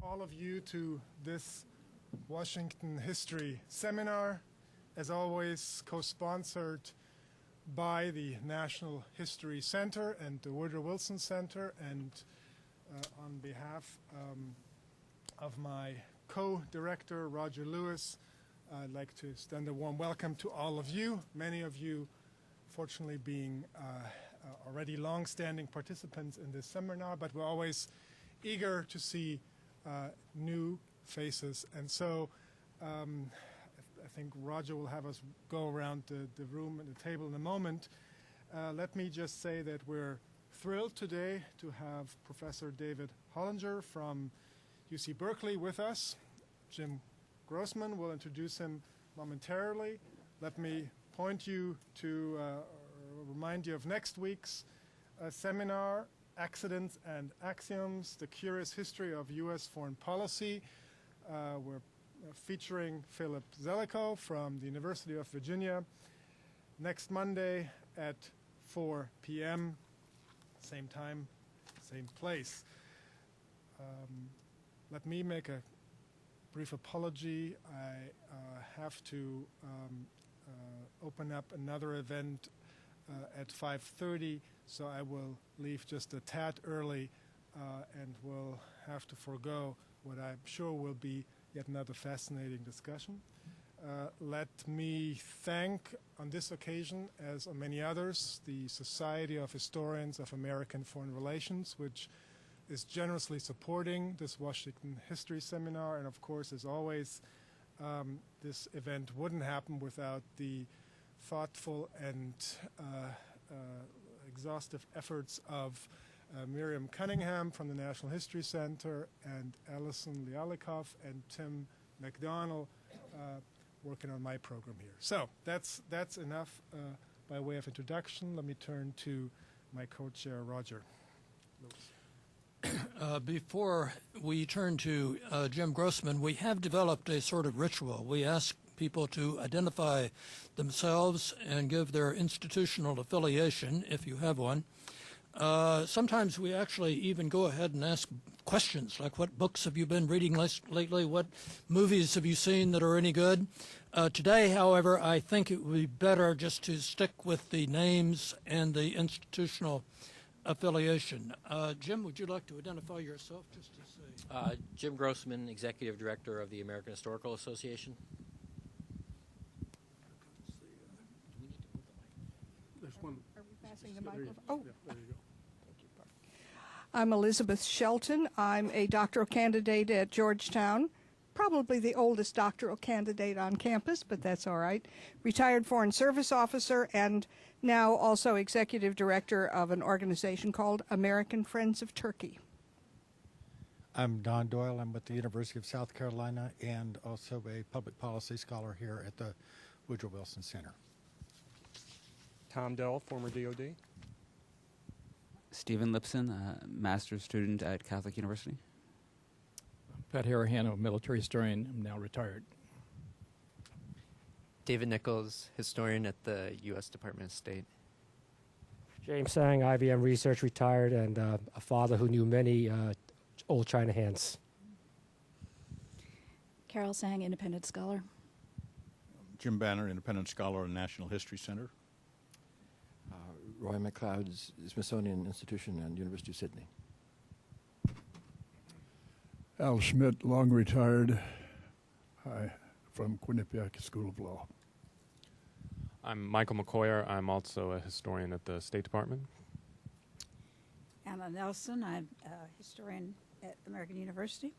all of you to this Washington History Seminar, as always co-sponsored by the National History Center and the Woodrow Wilson Center, and on behalf of my co-director, Roger Lewis, I'd like to extend a warm welcome to all of you, many of you fortunately being already long-standing participants in this seminar, but we're always eager to see new faces. And so I think Roger will have us go around the room and the table in a moment. Let me just say that we're thrilled today to have Professor David Hollinger from UC Berkeley with us. Jim Grossman will introduce him momentarily. Let me point you to remind you of next week's seminar, Accidents and Axioms, The Curious History of U.S. Foreign Policy. We're featuring Philip Zelikow from the University of Virginia next Monday at 4 p.m., same time, same place. Let me make a brief apology. I have to open up another event at 5:30, so I will leave just a tad early and will have to forego what I'm sure will be yet another fascinating discussion. Let me thank, on this occasion, as on many others, the Society of Historians of American Foreign Relations, which is generously supporting this Washington History Seminar. And of course, as always, this event wouldn't happen without the thoughtful and exhaustive efforts of Miriam Cunningham from the National History Center and Alison Lialikoff and Tim McDonnell working on my program here. So that's enough by way of introduction. Let me turn to my co-chair, Roger Lewis. Before we turn to Jim Grossman, we have developed a sort of ritual. We ask people to identify themselves and give their institutional affiliation, if you have one. Sometimes we actually even go ahead and ask questions, like what books have you been reading lately? What movies have you seen that are any good? Today, however, I think it would be better just to stick with the names and the institutional affiliation. Jim, would you like to identify yourself just to say? Jim Grossman, Executive Director of the American Historical Association. There's one. Are we passing the microphone? Oh. Yeah, there you go. Thank you. I'm Elizabeth Shelton. I'm a doctoral candidate at Georgetown, probably the oldest doctoral candidate on campus, but that's all right. Retired Foreign Service Officer and now also Executive Director of an organization called American Friends of Turkey. I'm Don Doyle. I'm with the University of South Carolina and also a public policy scholar here at the Woodrow Wilson Center. Tom Dell, former DOD. Stephen Lipson, master's student at Catholic University. Pat Harahano, military historian. I'm now retired. David Nichols, historian at the U.S. Department of State. James Sang, IBM research, retired, and a father who knew many old China hands. Carol Sang, independent scholar. Jim Banner, independent scholar at National History Center. Roy McLeod, Smithsonian Institution and University of Sydney. Al Schmidt, long retired, from Quinnipiac School of Law. I'm Michael McCoyer. I'm also a historian at the State Department. Anna Nelson. I'm a historian at American University.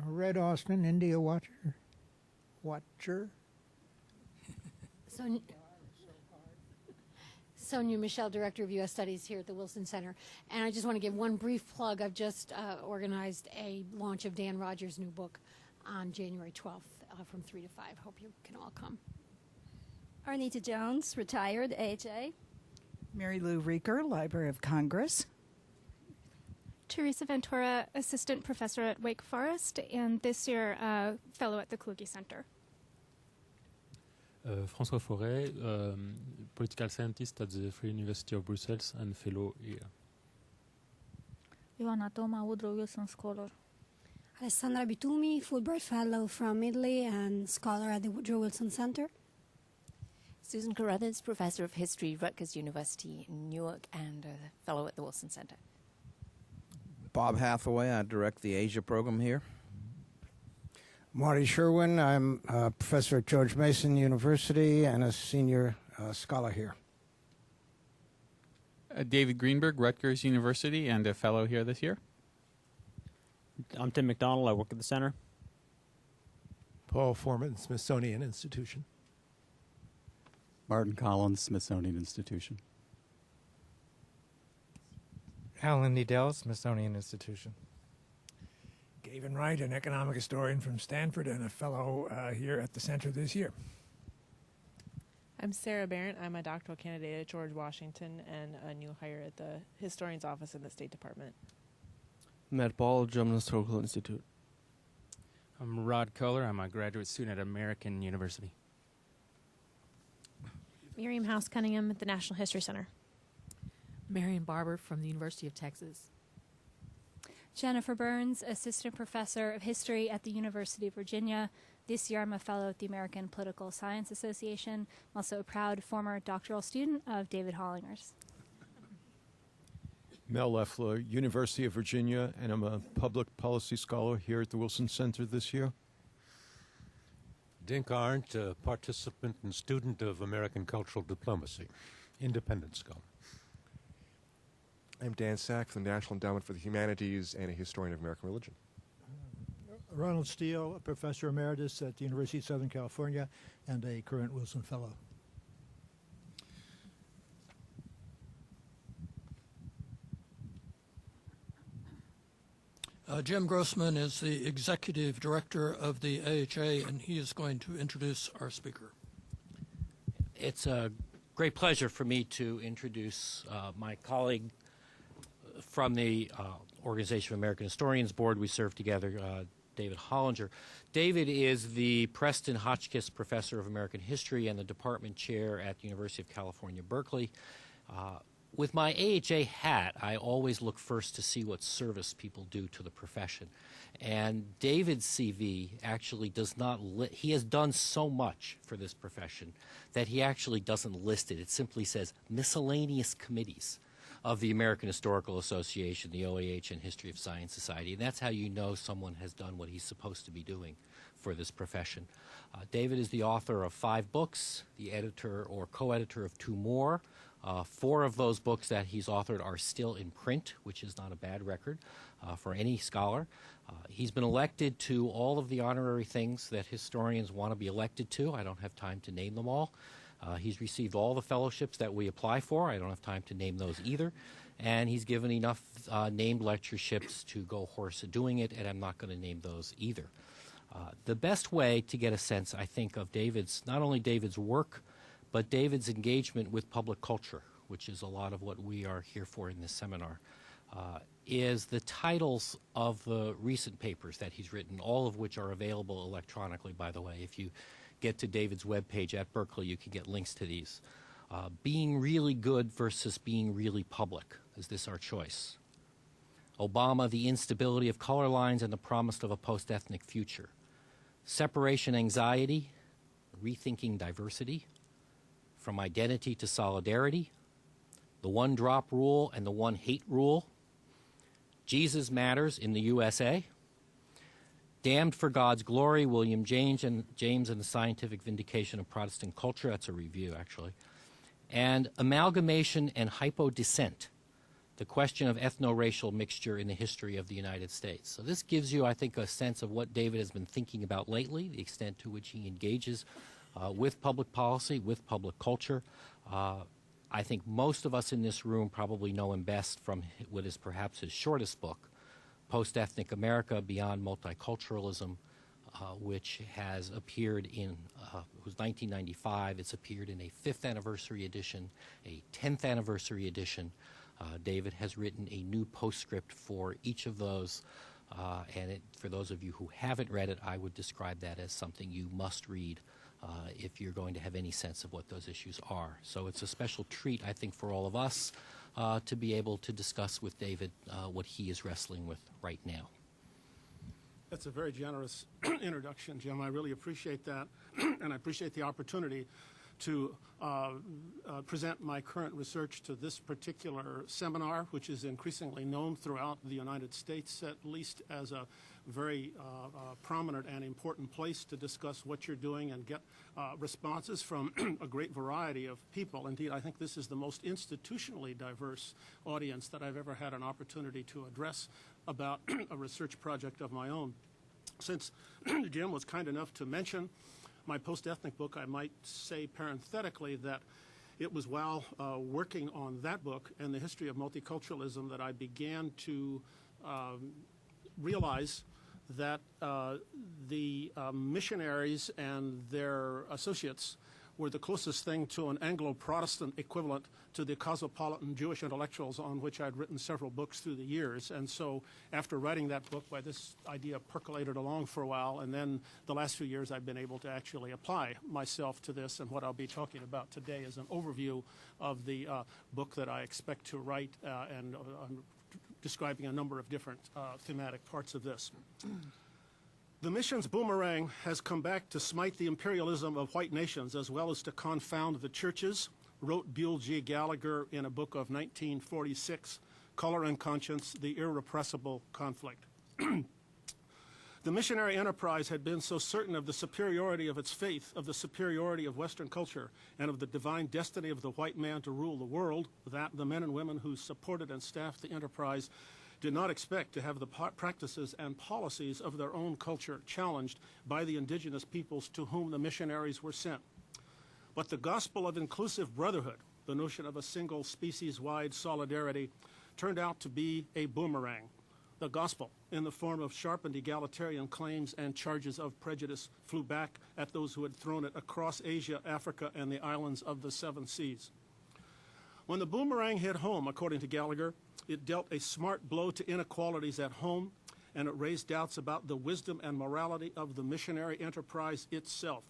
Red Austin, India Watcher. Sonia Michelle, Director of U.S. Studies here at the Wilson Center. And I just want to give one brief plug. I've just organized a launch of Dan Rogers' new book on January 12th from 3 to 5. Hope you can all come. Arnita Jones, retired, AHA. Mary Lou Reeker, Library of Congress. Teresa Ventura, Assistant Professor at Wake Forest, and this year Fellow at the Kluge Center. François Forêt, political scientist at the Free University of Brussels and fellow here. Ioana Toma, Woodrow Wilson Scholar. Alessandra Bitumi, Fulbright Fellow from Italy and scholar at the Woodrow Wilson Center. Susan Carruthers, Professor of History, Rutgers University in Newark and a Fellow at the Wilson Center. Bob Hathaway, I direct the Asia program here. Marty Sherwin, I'm a professor at George Mason University and a senior scholar here. David Greenberg, Rutgers University, and a fellow here this year. I'm Tim McDonald. I work at the center. Paul Foreman, Smithsonian Institution. Martin Collins, Smithsonian Institution. Alan Needell, Smithsonian Institution. Gavin Wright, an economic historian from Stanford and a fellow here at the center this year. I'm Sarah Barrett. I'm a doctoral candidate at George Washington and a new hire at the Historian's Office in the State Department. Matt Ball, German Historical Institute. I'm Rod Kohler. I'm a graduate student at American University. Miriam House Cunningham at the National History Center. Marion Barber from the University of Texas. Jennifer Burns, Assistant Professor of History at the University of Virginia. This year I'm a fellow at the American Political Science Association. I'm also a proud former doctoral student of David Hollinger's. Mel Leffler, University of Virginia, and I'm a public policy scholar here at the Wilson Center this year. Dink Arndt, a participant and student of American Cultural Diplomacy, independent scholar. I'm Dan Sack from the National Endowment for the Humanities and a historian of American religion. Ronald Steele, a professor emeritus at the University of Southern California and a current Wilson Fellow. Jim Grossman is the executive director of the AHA, and he is going to introduce our speaker. It's a great pleasure for me to introduce my colleague from the Organization of American Historians Board. We serve together, David Hollinger. David is the Preston Hotchkiss Professor of American History and the Department Chair at the University of California, Berkeley. With my AHA hat, I always look first to see what service people do to the profession. And David's CV actually does not he has done so much for this profession that he actually doesn't list it. It simply says miscellaneous committees of the American Historical Association, the OAH, and History of Science Society. And that's how you know someone has done what he's supposed to be doing for this profession. David is the author of 5 books, the editor or co-editor of 2 more. 4 of those books that he's authored are still in print, which is not a bad record for any scholar. He's been elected to all of the honorary things that historians want to be elected to. I don't have time to name them all. He's received all the fellowships that we apply for. I don't have time to name those either. And he's given enough named lectureships to go horse doing it, and I'm not going to name those either. The best way to get a sense, I think, of not only David's work, but David's engagement with public culture, which is a lot of what we are here for in this seminar, is the titles of the recent papers that he's written, all of which are available electronically, by the way. If you get to David's webpage at Berkeley, you can get links to these. Being really good versus being really public. Is this our choice? Obama, the instability of color lines and the promise of a post-ethnic future. Separation anxiety, rethinking diversity. From identity to solidarity. The one-drop rule and the one-hate rule. Jesus Matters in the USA. Damned for God's Glory, William James and the Scientific Vindication of Protestant Culture. That's a review, actually. And Amalgamation and Hypodescent, the question of ethno-racial mixture in the history of the United States. So this gives you, I think, a sense of what David has been thinking about lately, the extent to which he engages with public policy, with public culture. I think most of us in this room probably know him best from what is perhaps his shortest book, Post-Ethnic America Beyond Multiculturalism, which has appeared in, it was 1995. It's appeared in a 5th anniversary edition, a 10th anniversary edition. David has written a new postscript for each of those, and for those of you who haven't read it, I would describe that as something you must read if you're going to have any sense of what those issues are. So it's a special treat, I think, for all of us to be able to discuss with David what he is wrestling with right now. That's a very generous introduction, Jim. I really appreciate that, and I appreciate the opportunity to present my current research to this particular seminar, which is increasingly known throughout the United States, at least as a very prominent and important place to discuss what you're doing and get responses from a great variety of people. Indeed, I think this is the most institutionally diverse audience that I've ever had an opportunity to address about a research project of my own. Since Jim was kind enough to mention my post-ethnic book, I might say parenthetically that it was while working on that book and the history of multiculturalism that I began to realize that the missionaries and their associates were the closest thing to an Anglo-Protestant equivalent to the cosmopolitan Jewish intellectuals on which I'd written several books through the years. And so after writing that book, this idea percolated along for a while, and then the last few years I've been able to actually apply myself to this, and what I'll be talking about today is an overview of the book that I expect to write, and I'm describing a number of different thematic parts of this. The mission's boomerang has come back to smite the imperialism of white nations as well as to confound the churches, wrote Buell G. Gallagher in a book of 1946, Color and Conscience, The Irrepressible Conflict. The missionary enterprise had been so certain of the superiority of its faith, of the superiority of Western culture, and of the divine destiny of the white man to rule the world, that the men and women who supported and staffed the enterprise did not expect to have the practices and policies of their own culture challenged by the indigenous peoples to whom the missionaries were sent. But the gospel of inclusive brotherhood, the notion of a single species-wide solidarity, turned out to be a boomerang. The gospel, in the form of sharpened egalitarian claims and charges of prejudice, flew back at those who had thrown it across Asia, Africa, and the islands of the Seven Seas. When the boomerang hit home, according to Gallagher, it dealt a smart blow to inequalities at home, and it raised doubts about the wisdom and morality of the missionary enterprise itself.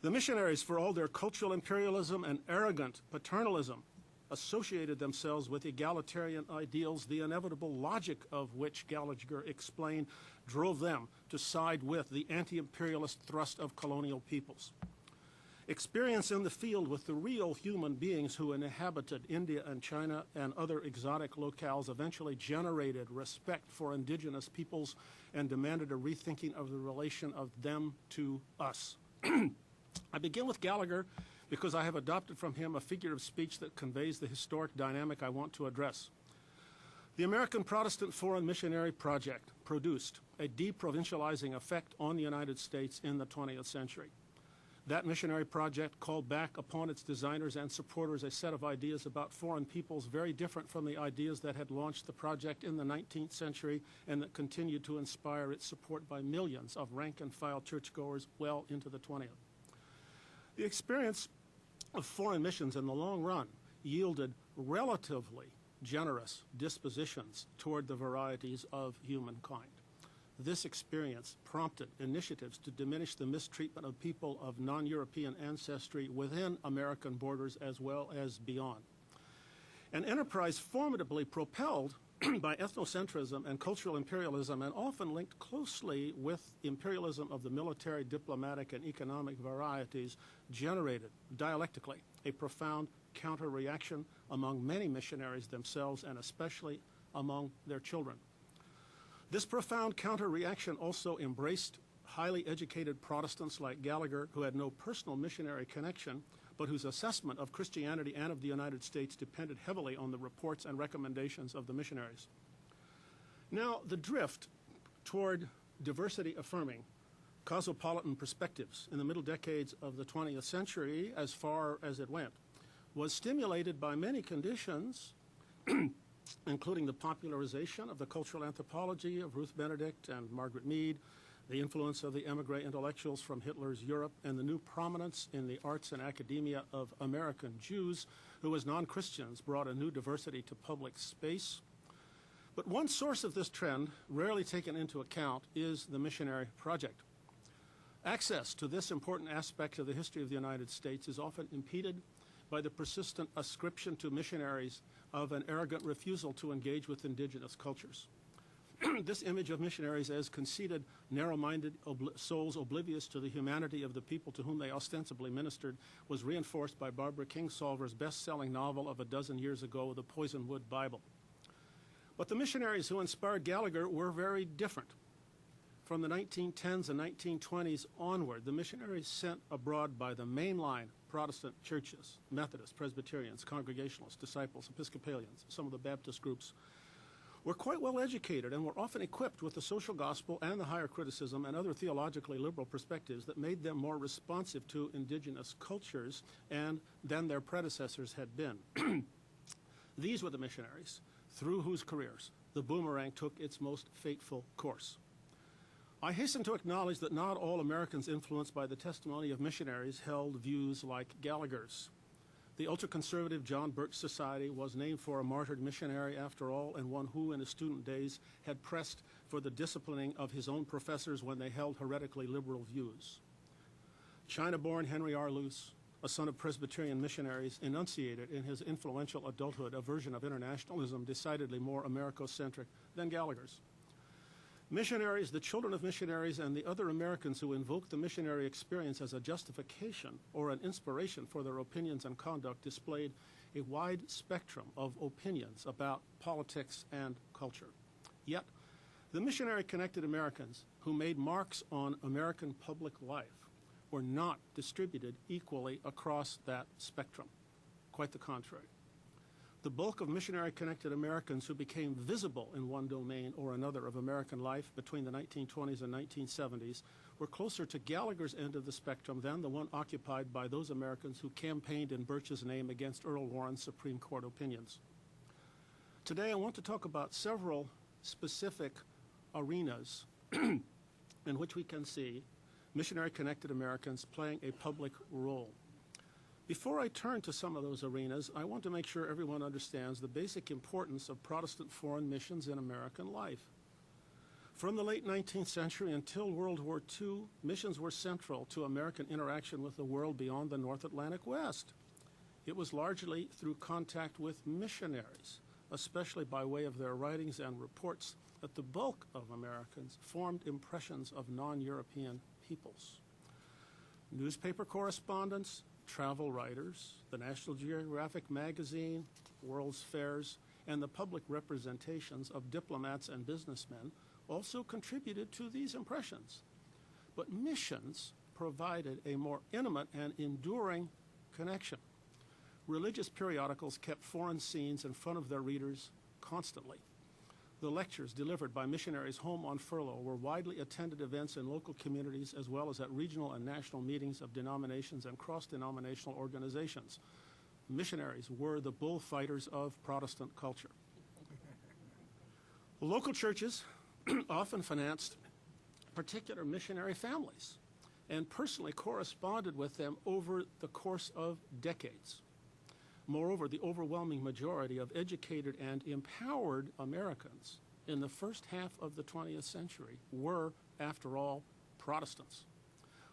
The missionaries, for all their cultural imperialism and arrogant paternalism, associated themselves with egalitarian ideals, the inevitable logic of which, Gallagher explained, drove them to side with the anti-imperialist thrust of colonial peoples. Experience in the field with the real human beings who inhabited India and China and other exotic locales eventually generated respect for indigenous peoples and demanded a rethinking of the relation of them to us. I begin with Gallagher because I have adopted from him a figure of speech that conveys the historic dynamic I want to address. The American Protestant Foreign Missionary Project produced a deprovincializing effect on the United States in the 20th century. That missionary project called back upon its designers and supporters a set of ideas about foreign peoples very different from the ideas that had launched the project in the 19th century and that continued to inspire its support by millions of rank-and-file churchgoers well into the 20th. The experience of foreign missions in the long run yielded relatively generous dispositions toward the varieties of humankind. This experience prompted initiatives to diminish the mistreatment of people of non-European ancestry within American borders as well as beyond. An enterprise formidably propelled by ethnocentrism and cultural imperialism and often linked closely with imperialism of the military, diplomatic, and economic varieties generated, dialectically, a profound counter-reaction among many missionaries themselves and especially among their children. This profound counter-reaction also embraced highly educated Protestants like Gallagher, who had no personal missionary connection, but whose assessment of Christianity and of the United States depended heavily on the reports and recommendations of the missionaries. Now, the drift toward diversity-affirming cosmopolitan perspectives in the middle decades of the 20th century, as far as it went, was stimulated by many conditions including the popularization of the cultural anthropology of Ruth Benedict and Margaret Mead, the influence of the emigre intellectuals from Hitler's Europe, and the new prominence in the arts and academia of American Jews, who as non-Christians brought a new diversity to public space. But one source of this trend, rarely taken into account, is the missionary project. Access to this important aspect of the history of the United States is often impeded by the persistent ascription to missionaries of an arrogant refusal to engage with indigenous cultures. This image of missionaries as conceited, narrow-minded souls oblivious to the humanity of the people to whom they ostensibly ministered was reinforced by Barbara Kingsolver's best-selling novel of a dozen years ago, The Poisonwood Bible. But the missionaries who inspired Gallagher were very different. From the 1910s and 1920s onward, the missionaries sent abroad by the mainline Protestant churches, Methodists, Presbyterians, Congregationalists, Disciples, Episcopalians, some of the Baptist groups, were quite well educated and were often equipped with the social gospel and the higher criticism and other theologically liberal perspectives that made them more responsive to indigenous cultures than their predecessors had been. These were the missionaries through whose careers the Boomerang took its most fateful course. I hasten to acknowledge that not all Americans influenced by the testimony of missionaries held views like Gallagher's. The ultra-conservative John Birch Society was named for a martyred missionary, after all, and one who, in his student days, had pressed for the disciplining of his own professors when they held heretically liberal views. China-born Henry R. Luce, a son of Presbyterian missionaries, enunciated in his influential adulthood a version of internationalism decidedly more Americocentric than Gallagher's. Missionaries, the children of missionaries, and the other Americans who invoked the missionary experience as a justification or an inspiration for their opinions and conduct displayed a wide spectrum of opinions about politics and culture. Yet, the missionary-connected Americans who made marks on American public life were not distributed equally across that spectrum. Quite the contrary. The bulk of missionary-connected Americans who became visible in one domain or another of American life between the 1920s and 1970s were closer to Gallagher's end of the spectrum than the one occupied by those Americans who campaigned in Birch's name against Earl Warren's Supreme Court opinions. Today, I want to talk about several specific arenas in which we can see missionary-connected Americans playing a public role. Before I turn to some of those arenas, I want to make sure everyone understands the basic importance of Protestant foreign missions in American life. From the late 19th century until World War II, missions were central to American interaction with the world beyond the North Atlantic West. It was largely through contact with missionaries, especially by way of their writings and reports, that the bulk of Americans formed impressions of non-European peoples. Newspaper correspondents, travel writers, the National Geographic magazine, World's Fairs, and the public representations of diplomats and businessmen also contributed to these impressions. But missions provided a more intimate and enduring connection. Religious periodicals kept foreign scenes in front of their readers constantly. The lectures delivered by missionaries home on furlough were widely attended events in local communities as well as at regional and national meetings of denominations and cross-denominational organizations. Missionaries were the bullfighters of Protestant culture. Local churches often financed particular missionary families and personally corresponded with them over the course of decades. Moreover, the overwhelming majority of educated and empowered Americans in the first half of the 20th century were, after all, Protestants.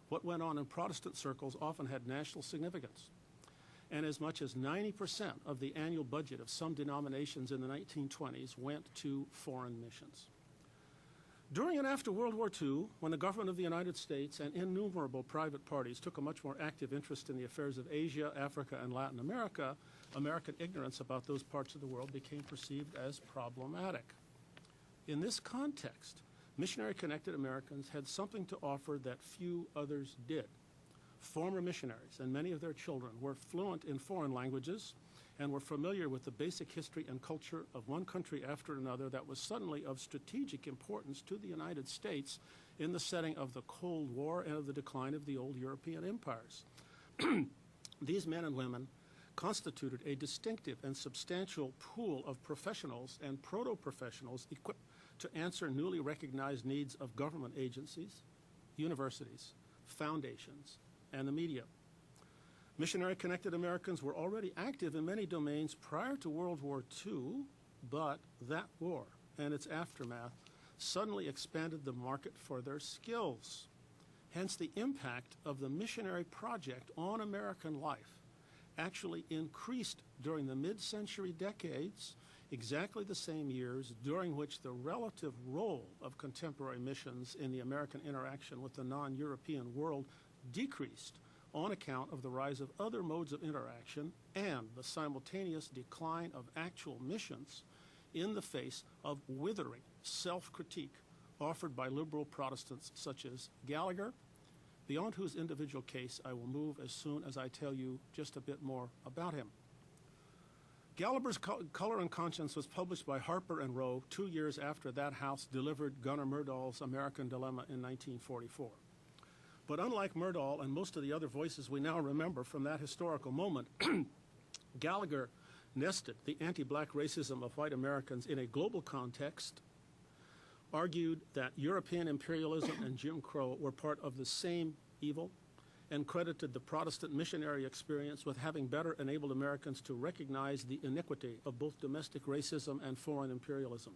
What went on in Protestant circles often had national significance, and as much as 90% of the annual budget of some denominations in the 1920s went to foreign missions. During and after World War II, when the government of the United States and innumerable private parties took a much more active interest in the affairs of Asia, Africa, and Latin America, American ignorance about those parts of the world became perceived as problematic. In this context, missionary-connected Americans had something to offer that few others did. Former missionaries and many of their children were fluent in foreign languages and were familiar with the basic history and culture of one country after another that was suddenly of strategic importance to the United States in the setting of the Cold War and of the decline of the old European empires. These men and women constituted a distinctive and substantial pool of professionals and proto-professionals equipped to answer newly recognized needs of government agencies, universities, foundations, and the media. Missionary-connected Americans were already active in many domains prior to World War II, but that war and its aftermath suddenly expanded the market for their skills. Hence, the impact of the missionary project on American life actually increased during the mid-century decades, exactly the same years during which the relative role of contemporary missions in the American interaction with the non-European world decreased on account of the rise of other modes of interaction and the simultaneous decline of actual missions in the face of withering self-critique offered by liberal Protestants such as Gallagher, beyond whose individual case I will move as soon as I tell you just a bit more about him. Gallagher's Color and Conscience was published by Harper and Row 2 years after that house delivered Gunnar Myrdal's American Dilemma in 1944. But unlike Myrdal and most of the other voices we now remember from that historical moment, Gallagher nested the anti-black racism of white Americans in a global context, argued that European imperialism and Jim Crow were part of the same evil, and credited the Protestant missionary experience with having better enabled Americans to recognize the iniquity of both domestic racism and foreign imperialism.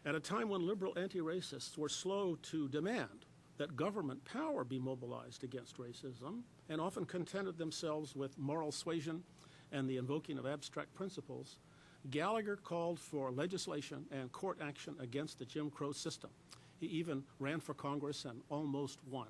At a time when liberal anti-racists were slow to demand that government power be mobilized against racism, and often contented themselves with moral suasion and the invoking of abstract principles, Gallagher called for legislation and court action against the Jim Crow system. He even ran for Congress and almost won.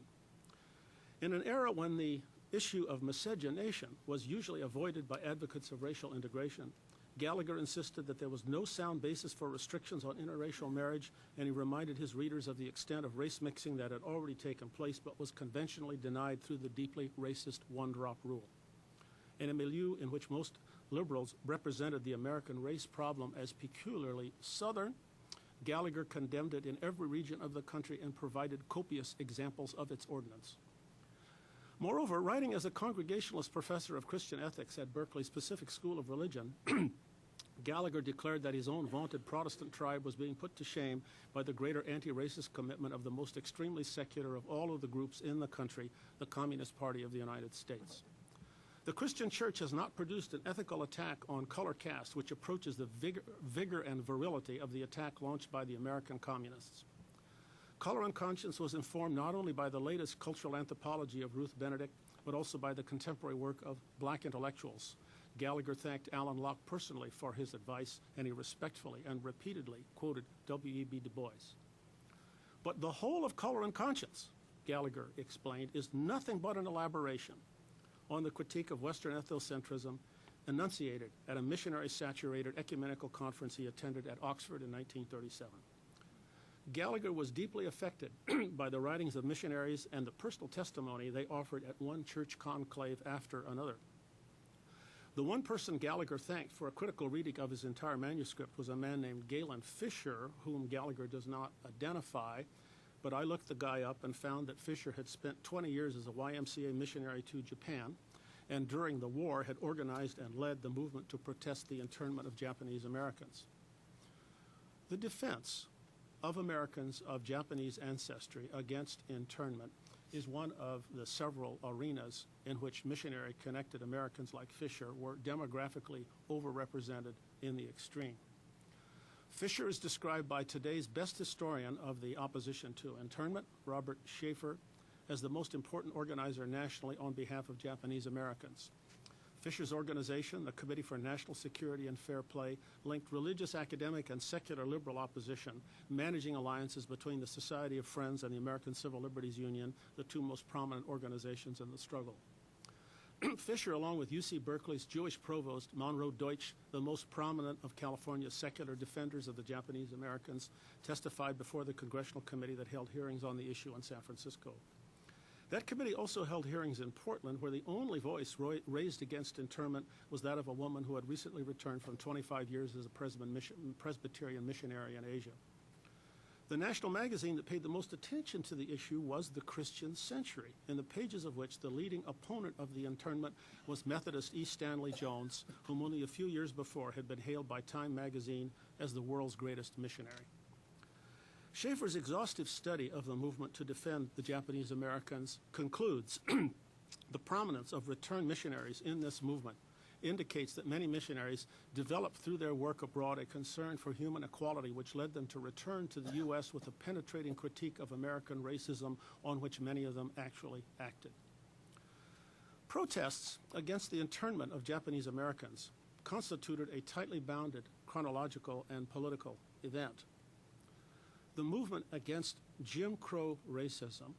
In an era when the issue of miscegenation was usually avoided by advocates of racial integration, Gallagher insisted that there was no sound basis for restrictions on interracial marriage, and he reminded his readers of the extent of race mixing that had already taken place but was conventionally denied through the deeply racist one-drop rule. In a milieu in which most liberals represented the American race problem as peculiarly Southern, Gallagher condemned it in every region of the country and provided copious examples of its ordinance. Moreover, writing as a Congregationalist professor of Christian ethics at Berkeley's Pacific School of Religion, Gallagher declared that his own vaunted Protestant tribe was being put to shame by the greater anti-racist commitment of the most extremely secular of all of the groups in the country, the Communist Party of the United States. The Christian church has not produced an ethical attack on color caste which approaches the vigor and virility of the attack launched by the American communists. Color and Conscience was informed not only by the latest cultural anthropology of Ruth Benedict, but also by the contemporary work of black intellectuals. Gallagher thanked Alan Locke personally for his advice, and he respectfully and repeatedly quoted W.E.B. Du Bois. But the whole of Color and Conscience, Gallagher explained, is nothing but an elaboration on the critique of Western ethnocentrism enunciated at a missionary-saturated ecumenical conference he attended at Oxford in 1937. Gallagher was deeply affected by the writings of missionaries and the personal testimony they offered at one church conclave after another. The one person Gallagher thanked for a critical reading of his entire manuscript was a man named Galen Fisher, whom Gallagher does not identify, but I looked the guy up and found that Fisher had spent 20 years as a YMCA missionary to Japan, and during the war had organized and led the movement to protest the internment of Japanese Americans. The defense of Americans of Japanese ancestry against internment is one of the several arenas in which missionary-connected Americans like Fisher were demographically overrepresented in the extreme. Fisher is described by today's best historian of the opposition to internment, Robert Schaefer, as the most important organizer nationally on behalf of Japanese Americans. Fisher's organization, the Committee for National Security and Fair Play, linked religious, academic, and secular liberal opposition, managing alliances between the Society of Friends and the American Civil Liberties Union, the two most prominent organizations in the struggle. Fisher, along with UC Berkeley's Jewish provost, Monroe Deutsch, the most prominent of California's secular defenders of the Japanese Americans, testified before the Congressional Committee that held hearings on the issue in San Francisco. That committee also held hearings in Portland, where the only voice raised against internment was that of a woman who had recently returned from 25 years as a Presbyterian missionary in Asia. The national magazine that paid the most attention to the issue was The Christian Century, in the pages of which the leading opponent of the internment was Methodist E. Stanley Jones, whom only a few years before had been hailed by Time magazine as the world's greatest missionary. Schaefer's exhaustive study of the movement to defend the Japanese Americans concludes the prominence of returned missionaries in this movement indicates that many missionaries developed through their work abroad a concern for human equality, which led them to return to the U.S. with a penetrating critique of American racism on which many of them actually acted. Protests against the internment of Japanese Americans constituted a tightly bounded chronological and political event. The movement against Jim Crow racism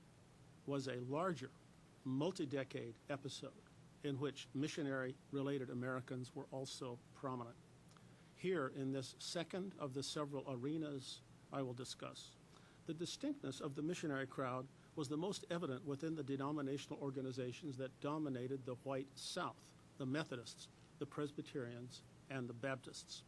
was a larger, multi-decade episode in which missionary-related Americans were also prominent. Here, in this second of the several arenas I will discuss, the distinctness of the missionary crowd was the most evident within the denominational organizations that dominated the white South, the Methodists, the Presbyterians, and the Baptists.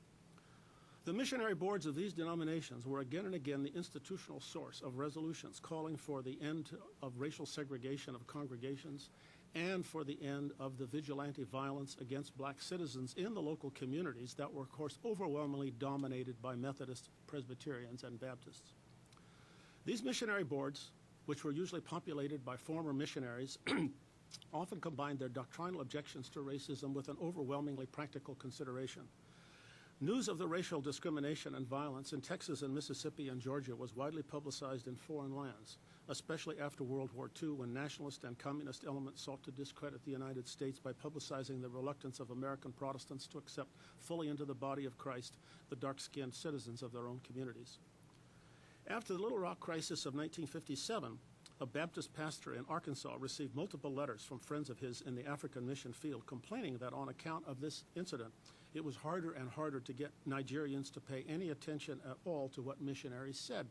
The missionary boards of these denominations were again and again the institutional source of resolutions calling for the end of racial segregation of congregations and for the end of the vigilante violence against black citizens in the local communities that were, of course, overwhelmingly dominated by Methodists, Presbyterians, and Baptists. These missionary boards, which were usually populated by former missionaries, often combined their doctrinal objections to racism with an overwhelmingly practical consideration. News of the racial discrimination and violence in Texas and Mississippi and Georgia was widely publicized in foreign lands, especially after World War II, when nationalist and communist elements sought to discredit the United States by publicizing the reluctance of American Protestants to accept fully into the body of Christ the dark-skinned citizens of their own communities. After the Little Rock crisis of 1957, a Baptist pastor in Arkansas received multiple letters from friends of his in the African mission field complaining that on account of this incident, it was harder and harder to get Nigerians to pay any attention at all to what missionaries said.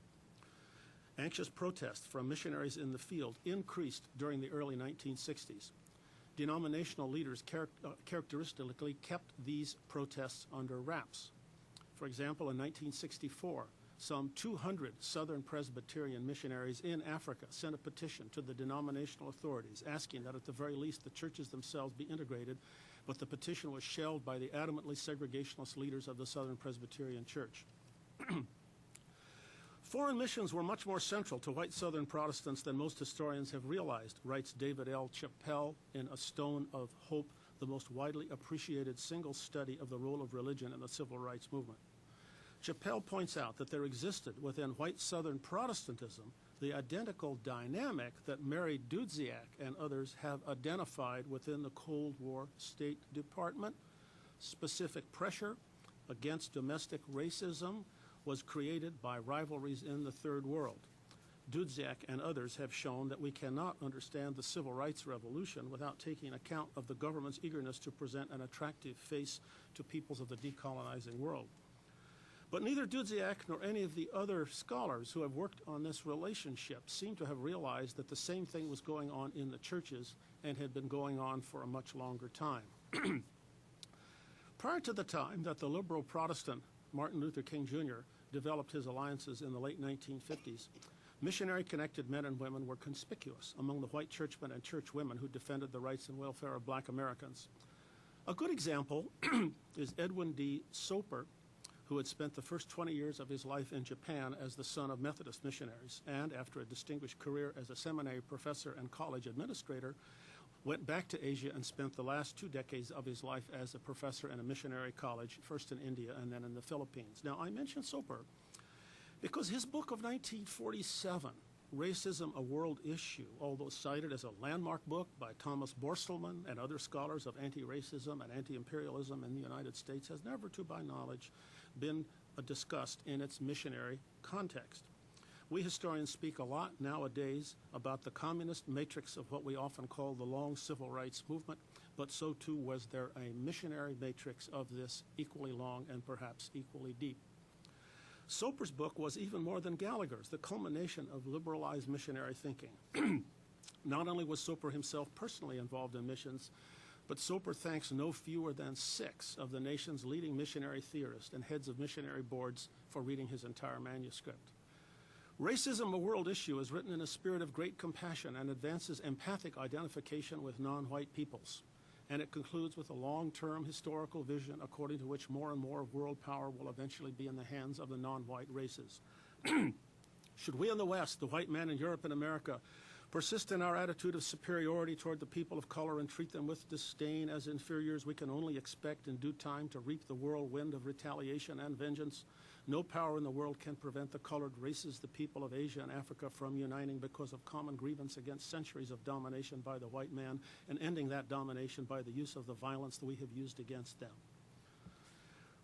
Anxious protests from missionaries in the field increased during the early 1960s. Denominational leaders characteristically kept these protests under wraps. For example, in 1964, some 200 Southern Presbyterian missionaries in Africa sent a petition to the denominational authorities asking that at the very least the churches themselves be integrated, but the petition was shelved by the adamantly segregationist leaders of the Southern Presbyterian Church. Foreign missions were much more central to white Southern Protestants than most historians have realized, writes David L. Chappell in A Stone of Hope, the most widely appreciated single study of the role of religion in the civil rights movement. Chappell points out that there existed within white Southern Protestantism the identical dynamic that Mary Dudziak and others have identified within the Cold War State Department. Specific pressure against domestic racism was created by rivalries in the Third World. Dudziak and others have shown that we cannot understand the Civil Rights Revolution without taking account of the government's eagerness to present an attractive face to peoples of the decolonizing world. But neither Dudziak nor any of the other scholars who have worked on this relationship seem to have realized that the same thing was going on in the churches and had been going on for a much longer time. Prior to the time that the liberal Protestant Martin Luther King Jr. developed his alliances in the late 1950s, missionary-connected men and women were conspicuous among the white churchmen and churchwomen who defended the rights and welfare of black Americans. A good example is Edwin D. Soper, who had spent the first 20 years of his life in Japan as the son of Methodist missionaries, and after a distinguished career as a seminary professor and college administrator, went back to Asia and spent the last 2 decades of his life as a professor in a missionary college, first in India and then in the Philippines. Now, I mention Soper because his book of 1947, Racism, a World Issue, although cited as a landmark book by Thomas Borstelmann and other scholars of anti-racism and anti-imperialism in the United States, has never, to my knowledge, been discussed in its missionary context. We historians speak a lot nowadays about the communist matrix of what we often call the long civil rights movement, but so too was there a missionary matrix of this equally long and perhaps equally deep. Soper's book was even more than Gallagher's, the culmination of liberalized missionary thinking. Not only was Soper himself personally involved in missions, but Soper thanks no fewer than 6 of the nation's leading missionary theorists and heads of missionary boards for reading his entire manuscript. Racism, a World Issue, is written in a spirit of great compassion and advances empathic identification with non-white peoples. And it concludes with a long-term historical vision according to which more and more of world power will eventually be in the hands of the non-white races. Should we in the West, the white man in Europe and America, persist in our attitude of superiority toward the people of color and treat them with disdain as inferiors, we can only expect in due time to reap the whirlwind of retaliation and vengeance. No power in the world can prevent the colored races, the people of Asia and Africa, from uniting because of common grievance against centuries of domination by the white man and ending that domination by the use of the violence that we have used against them.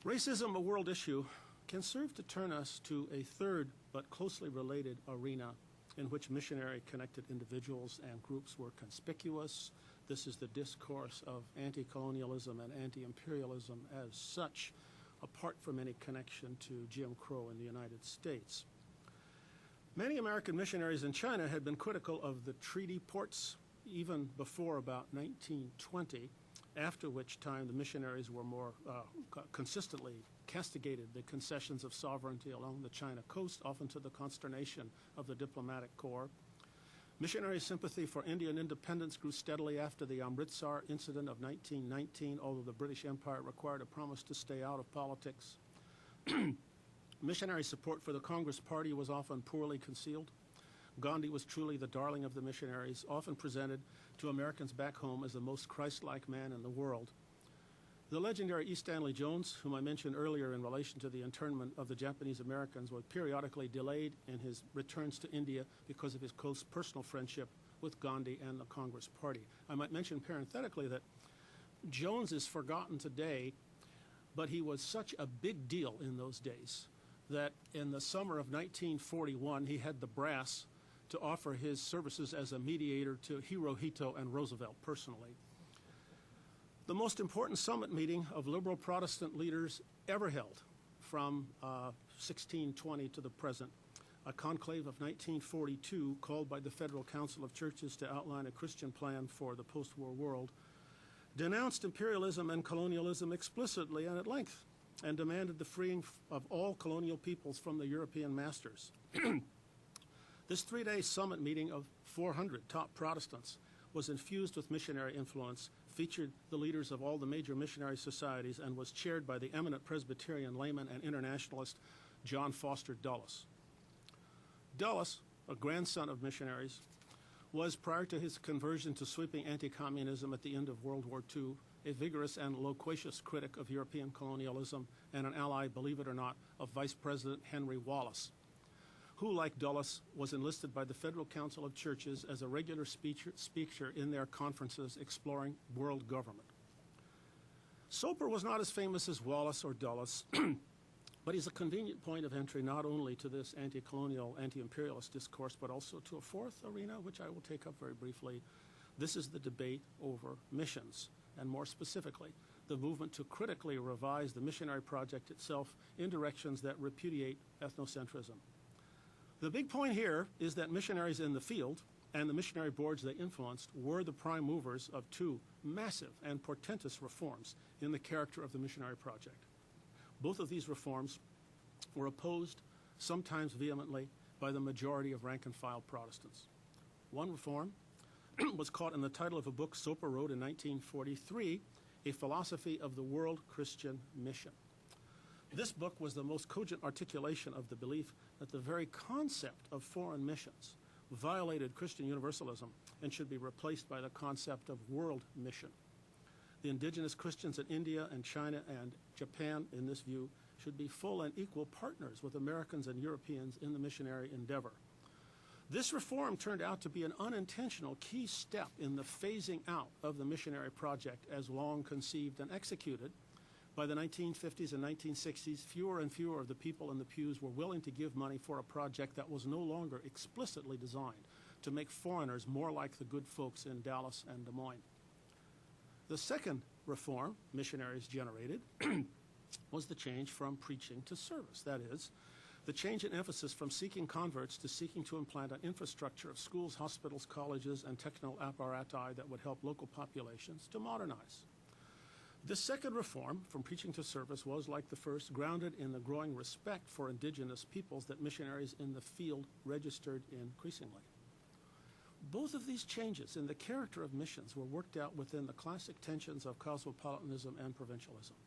Racism, a world issue, can serve to turn us to a third but closely related arena in which missionary-connected individuals and groups were conspicuous. This is the discourse of anti-colonialism and anti-imperialism as such, apart from any connection to Jim Crow in the United States. Many American missionaries in China had been critical of the treaty ports even before about 1920, after which time the missionaries were more consistently castigated the concessions of sovereignty along the China coast, often to the consternation of the diplomatic corps. Missionary sympathy for Indian independence grew steadily after the Amritsar incident of 1919, although the British Empire required a promise to stay out of politics. Missionary support for the Congress Party was often poorly concealed. Gandhi was truly the darling of the missionaries, often presented to Americans back home as the most Christ-like man in the world. The legendary E. Stanley Jones, whom I mentioned earlier in relation to the internment of the Japanese Americans, was periodically delayed in his returns to India because of his close personal friendship with Gandhi and the Congress Party. I might mention parenthetically that Jones is forgotten today, but he was such a big deal in those days that in the summer of 1941 he had the brass to offer his services as a mediator to Hirohito and Roosevelt personally. The most important summit meeting of liberal Protestant leaders ever held from 1620 to the present, a conclave of 1942 called by the Federal Council of Churches to outline a Christian plan for the post-war world, denounced imperialism and colonialism explicitly and at length, and demanded the freeing of all colonial peoples from the European masters. This three-day summit meeting of 400 top Protestants was infused with missionary influence, featured the leaders of all the major missionary societies, and was chaired by the eminent Presbyterian layman and internationalist John Foster Dulles. Dulles, a grandson of missionaries, was, prior to his conversion to sweeping anti-communism at the end of World War II, a vigorous and loquacious critic of European colonialism and an ally, believe it or not, of Vice President Henry Wallace, who, like Dulles, was enlisted by the Federal Council of Churches as a regular speaker in their conferences exploring world government. Soper was not as famous as Wallace or Dulles, but he's a convenient point of entry not only to this anti-colonial, anti-imperialist discourse, but also to a fourth arena, which I will take up very briefly. This is the debate over missions, and more specifically, the movement to critically revise the missionary project itself in directions that repudiate ethnocentrism. The big point here is that missionaries in the field and the missionary boards they influenced were the prime movers of two massive and portentous reforms in the character of the missionary project. Both of these reforms were opposed, sometimes vehemently, by the majority of rank-and-file Protestants. One reform was caught in the title of a book Soper wrote in 1943, A Philosophy of the World Christian Mission. This book was the most cogent articulation of the belief that the very concept of foreign missions violated Christian universalism and should be replaced by the concept of world mission. The indigenous Christians in India and China and Japan, in this view, should be full and equal partners with Americans and Europeans in the missionary endeavor. This reform turned out to be an unintentional key step in the phasing out of the missionary project as long conceived and executed. By the 1950s and 1960s, fewer and fewer of the people in the pews were willing to give money for a project that was no longer explicitly designed to make foreigners more like the good folks in Dallas and Des Moines. The second reform missionaries generated was the change from preaching to service. That is, the change in emphasis from seeking converts to seeking to implant an infrastructure of schools, hospitals, colleges, and technical apparati that would help local populations to modernize. This second reform, from preaching to service, was, like the first, grounded in the growing respect for indigenous peoples that missionaries in the field registered increasingly. Both of these changes in the character of missions were worked out within the classic tensions of cosmopolitanism and provincialism.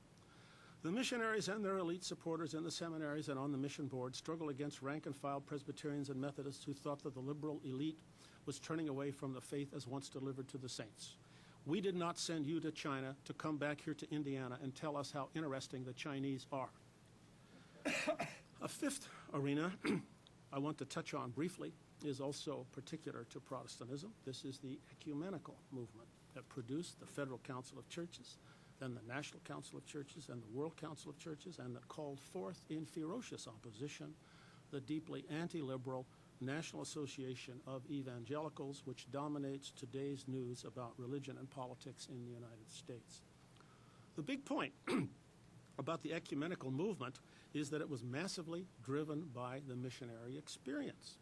The missionaries and their elite supporters in the seminaries and on the mission board struggled against rank-and-file Presbyterians and Methodists who thought that the liberal elite was turning away from the faith as once delivered to the saints. We did not send you to China to come back here to Indiana and tell us how interesting the Chinese are. A fifth arena I want to touch on briefly is also particular to Protestantism. This is the ecumenical movement that produced the Federal Council of Churches, then the National Council of Churches, and the World Council of Churches, and that called forth in ferocious opposition the deeply anti-liberal National Association of Evangelicals, which dominates today's news about religion and politics in the United States. The big point about the ecumenical movement is that it was massively driven by the missionary experience.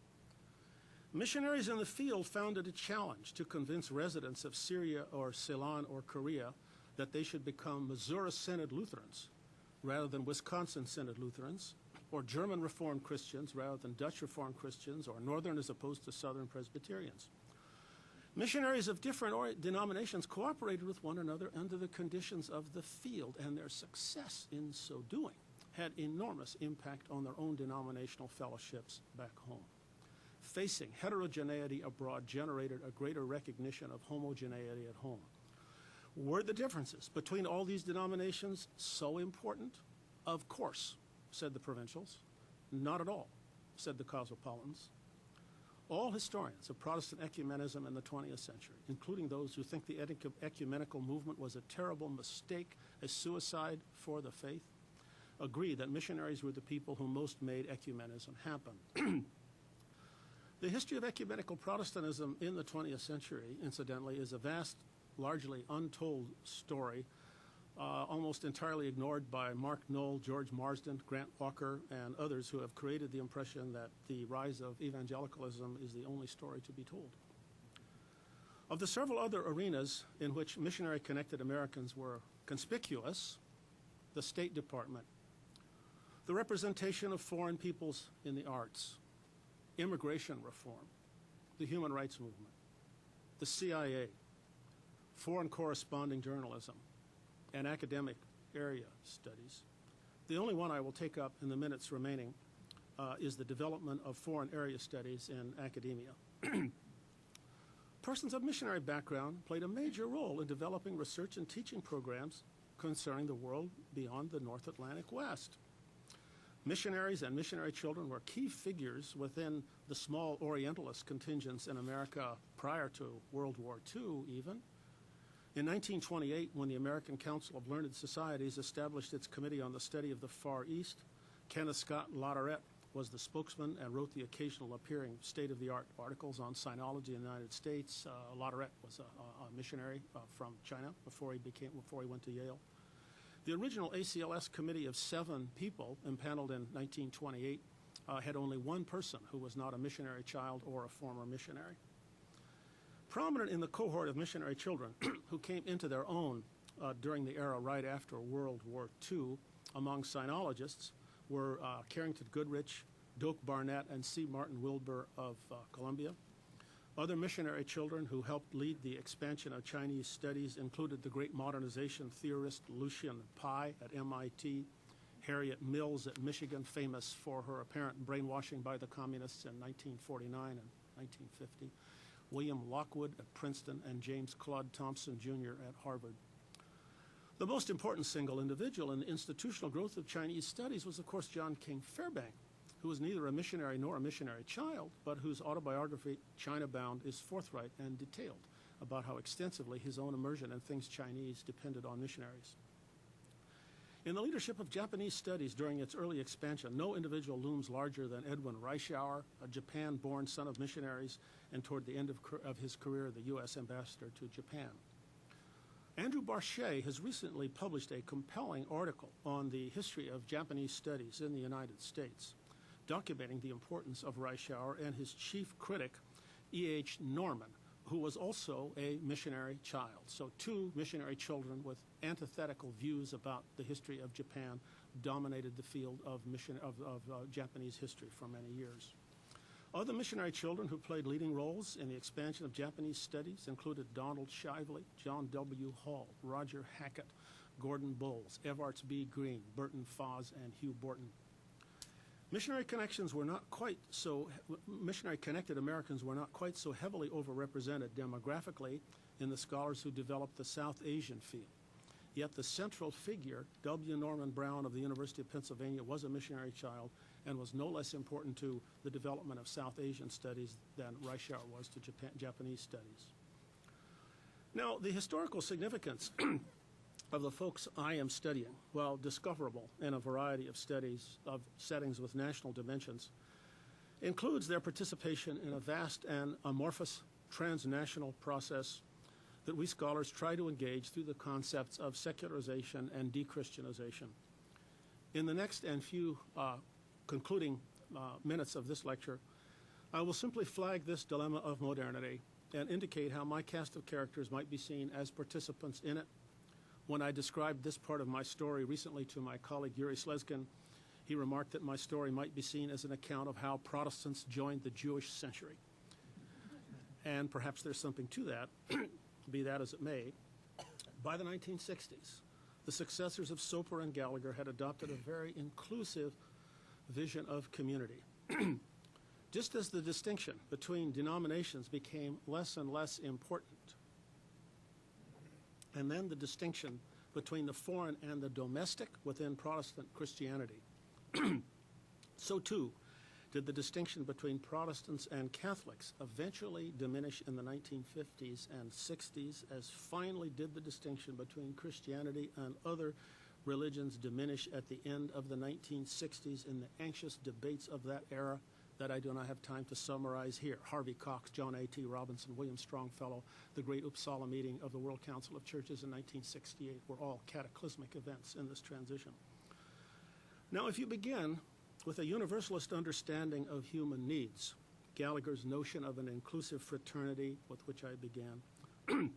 Missionaries in the field found it a challenge to convince residents of Syria or Ceylon or Korea that they should become Missouri-Synod Lutherans rather than Wisconsin-Synod Lutherans, or German Reformed Christians rather than Dutch Reformed Christians, or Northern as opposed to Southern Presbyterians. Missionaries of different denominations cooperated with one another under the conditions of the field, and their success in so doing had enormous impact on their own denominational fellowships back home. Facing heterogeneity abroad generated a greater recognition of homogeneity at home. Were the differences between all these denominations so important? Of course, said the provincials. Not at all, said the cosmopolitans. All historians of Protestant ecumenism in the 20th century, including those who think the ecumenical movement was a terrible mistake, a suicide for the faith, agree that missionaries were the people who most made ecumenism happen. The history of ecumenical Protestantism in the 20th century, incidentally, is a vast, largely untold story, almost entirely ignored by Mark Knoll, George Marsden, Grant Walker, and others who have created the impression that the rise of evangelicalism is the only story to be told. Of the several other arenas in which missionary-connected Americans were conspicuous, the State Department, the representation of foreign peoples in the arts, immigration reform, the human rights movement, the CIA, foreign corresponding journalism, and academic area studies. The only one I will take up in the minutes remaining is the development of foreign area studies in academia. Persons of missionary background played a major role in developing research and teaching programs concerning the world beyond the North Atlantic West. Missionaries and missionary children were key figures within the small Orientalist contingents in America prior to World War II even. In 1928, when the American Council of Learned Societies established its Committee on the Study of the Far East, Kenneth Scott Latourette was the spokesman and wrote the occasional appearing state-of-the-art articles on sinology in the United States. Latourette was a missionary from China before he went to Yale. The original ACLS committee of 7 people impaneled in 1928 had only one person who was not a missionary child or a former missionary. Prominent in the cohort of missionary children who came into their own during the era right after World War II among sinologists were Carrington Goodrich, Doak Barnett, and C. Martin Wilbur of Columbia. Other missionary children who helped lead the expansion of Chinese studies included the great modernization theorist Lucian Pye at MIT, Harriet Mills at Michigan, famous for her apparent brainwashing by the communists in 1949 and 1950, William Lockwood at Princeton, and James Claude Thompson, Jr. at Harvard. The most important single individual in the institutional growth of Chinese studies was, of course, John King Fairbank, who was neither a missionary nor a missionary child, but whose autobiography, China Bound, is forthright and detailed about how extensively his own immersion in things Chinese depended on missionaries. In the leadership of Japanese studies during its early expansion, no individual looms larger than Edwin Reischauer, a Japan-born son of missionaries, and toward the end of his career, the U.S. ambassador to Japan. Andrew Barchet has recently published a compelling article on the history of Japanese studies in the United States, documenting the importance of Reischauer and his chief critic, E.H. Norman, who was also a missionary child. So 2 missionary children with antithetical views about the history of Japan dominated the field of Japanese history for many years. Other missionary children who played leading roles in the expansion of Japanese studies included Donald Shively, John W. Hall, Roger Hackett, Gordon Bowles, Evarts B. Green, Burton Foss, and Hugh Borton. Missionary-connected Americans were not quite so heavily overrepresented demographically in the scholars who developed the South Asian field. Yet the central figure, W. Norman Brown of the University of Pennsylvania, was a missionary child and was no less important to the development of South Asian studies than Reischauer was to Japanese studies. Now, the historical significance of the folks I am studying, while discoverable in a variety of studies of settings with national dimensions, includes their participation in a vast and amorphous transnational process that we scholars try to engage through the concepts of secularization and de-Christianization. In the next and few concluding minutes of this lecture, I will simply flag this dilemma of modernity and indicate how my cast of characters might be seen as participants in it. When I described this part of my story recently to my colleague Yuri Slezkin, he remarked that my story might be seen as an account of how Protestants joined the Jewish century. And perhaps there's something to that, be that as it may. By the 1960s, the successors of Soper and Gallagher had adopted a very inclusive vision of community. Just as the distinction between denominations became less and less important, and then the distinction between the foreign and the domestic within Protestant Christianity, so too did the distinction between Protestants and Catholics eventually diminish in the 1950s and 60s, as finally did the distinction between Christianity and other religions diminish at the end of the 1960s in the anxious debates of that era that I do not have time to summarize here. Harvey Cox, John A.T. Robinson, William Strongfellow, the Great Uppsala Meeting of the World Council of Churches in 1968 were all cataclysmic events in this transition. Now, if you begin with a universalist understanding of human needs, Gallagher's notion of an inclusive fraternity with which I began,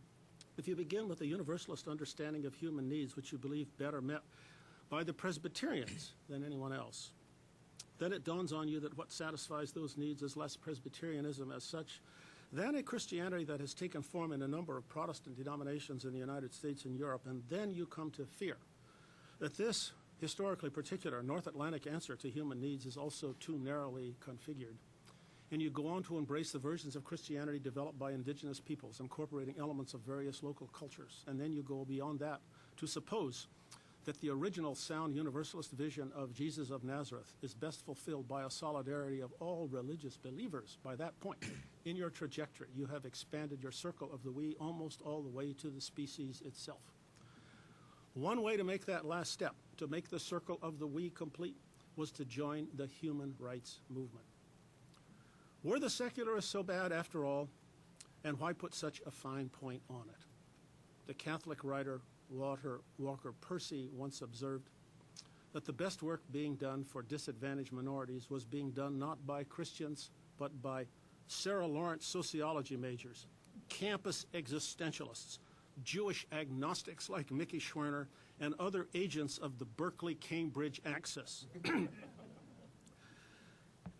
if you begin with a universalist understanding of human needs, which you believe better met by the Presbyterians than anyone else, then it dawns on you that what satisfies those needs is less Presbyterianism as such than a Christianity that has taken form in a number of Protestant denominations in the United States and Europe. And then you come to fear that this historically particular North Atlantic answer to human needs is also too narrowly configured. And you go on to embrace the versions of Christianity developed by indigenous peoples, incorporating elements of various local cultures. And then you go beyond that to suppose that the original sound universalist vision of Jesus of Nazareth is best fulfilled by a solidarity of all religious believers. By that point in your trajectory, you have expanded your circle of the we almost all the way to the species itself. One way to make that last step, to make the circle of the we complete, was to join the human rights movement. Were the secularists so bad after all, and why put such a fine point on it? The Catholic writer Walker Percy once observed that the best work being done for disadvantaged minorities was being done not by Christians, but by Sarah Lawrence sociology majors, campus existentialists, Jewish agnostics like Mickey Schwerner, and other agents of the Berkeley-Cambridge axis.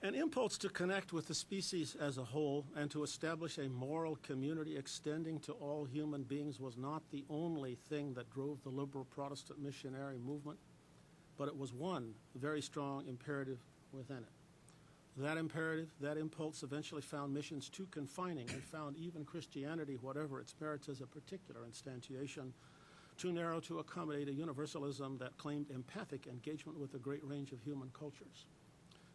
An impulse to connect with the species as a whole and to establish a moral community extending to all human beings was not the only thing that drove the liberal Protestant missionary movement, but it was one very strong imperative within it. That imperative, that impulse eventually found missions too confining and found even Christianity, whatever its merits as a particular instantiation, too narrow to accommodate a universalism that claimed empathic engagement with a great range of human cultures.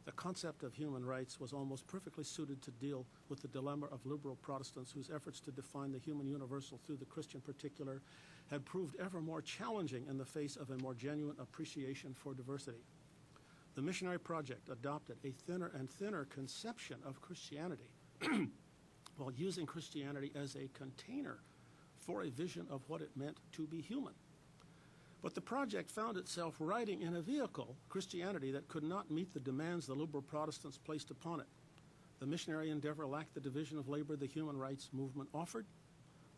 The concept of human rights was almost perfectly suited to deal with the dilemma of liberal Protestants whose efforts to define the human universal through the Christian particular had proved ever more challenging in the face of a more genuine appreciation for diversity. The missionary project adopted a thinner and thinner conception of Christianity while using Christianity as a container for a vision of what it meant to be human. But the project found itself riding in a vehicle, Christianity, that could not meet the demands the liberal Protestants placed upon it. The missionary endeavor lacked the division of labor the human rights movement offered.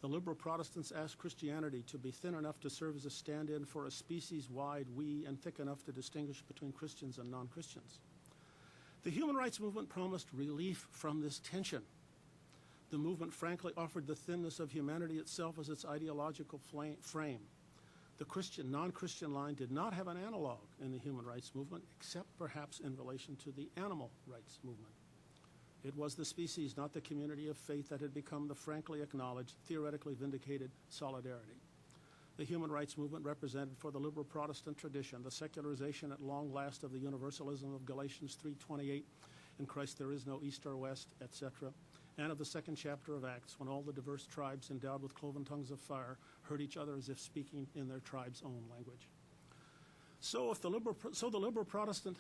The liberal Protestants asked Christianity to be thin enough to serve as a stand-in for a species-wide we and thick enough to distinguish between Christians and non-Christians. The human rights movement promised relief from this tension. The movement frankly offered the thinness of humanity itself as its ideological frame. The Christian, non-Christian line did not have an analog in the human rights movement, except perhaps in relation to the animal rights movement. It was the species, not the community of faith, that had become the frankly acknowledged, theoretically vindicated solidarity. The human rights movement represented for the liberal Protestant tradition, the secularization at long last of the universalism of Galatians 3:28, in Christ there is no east or west, etc., and of the second chapter of Acts, when all the diverse tribes endowed with cloven tongues of fire heard each other as if speaking in their tribe's own language. So the liberal Protestant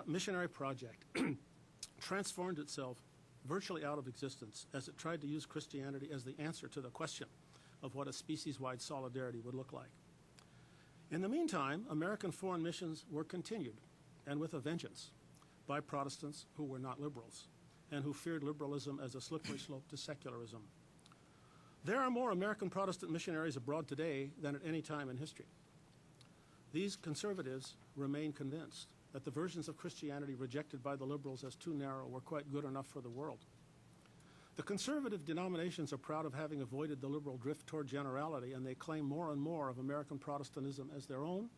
missionary project transformed itself virtually out of existence as it tried to use Christianity as the answer to the question of what a species-wide solidarity would look like. In the meantime, American foreign missions were continued, and with a vengeance, by Protestants who were not liberals and who feared liberalism as a slippery slope to secularism. There are more American Protestant missionaries abroad today than at any time in history. These conservatives remain convinced that the versions of Christianity rejected by the liberals as too narrow were quite good enough for the world. The conservative denominations are proud of having avoided the liberal drift toward generality, and they claim more and more of American Protestantism as their own.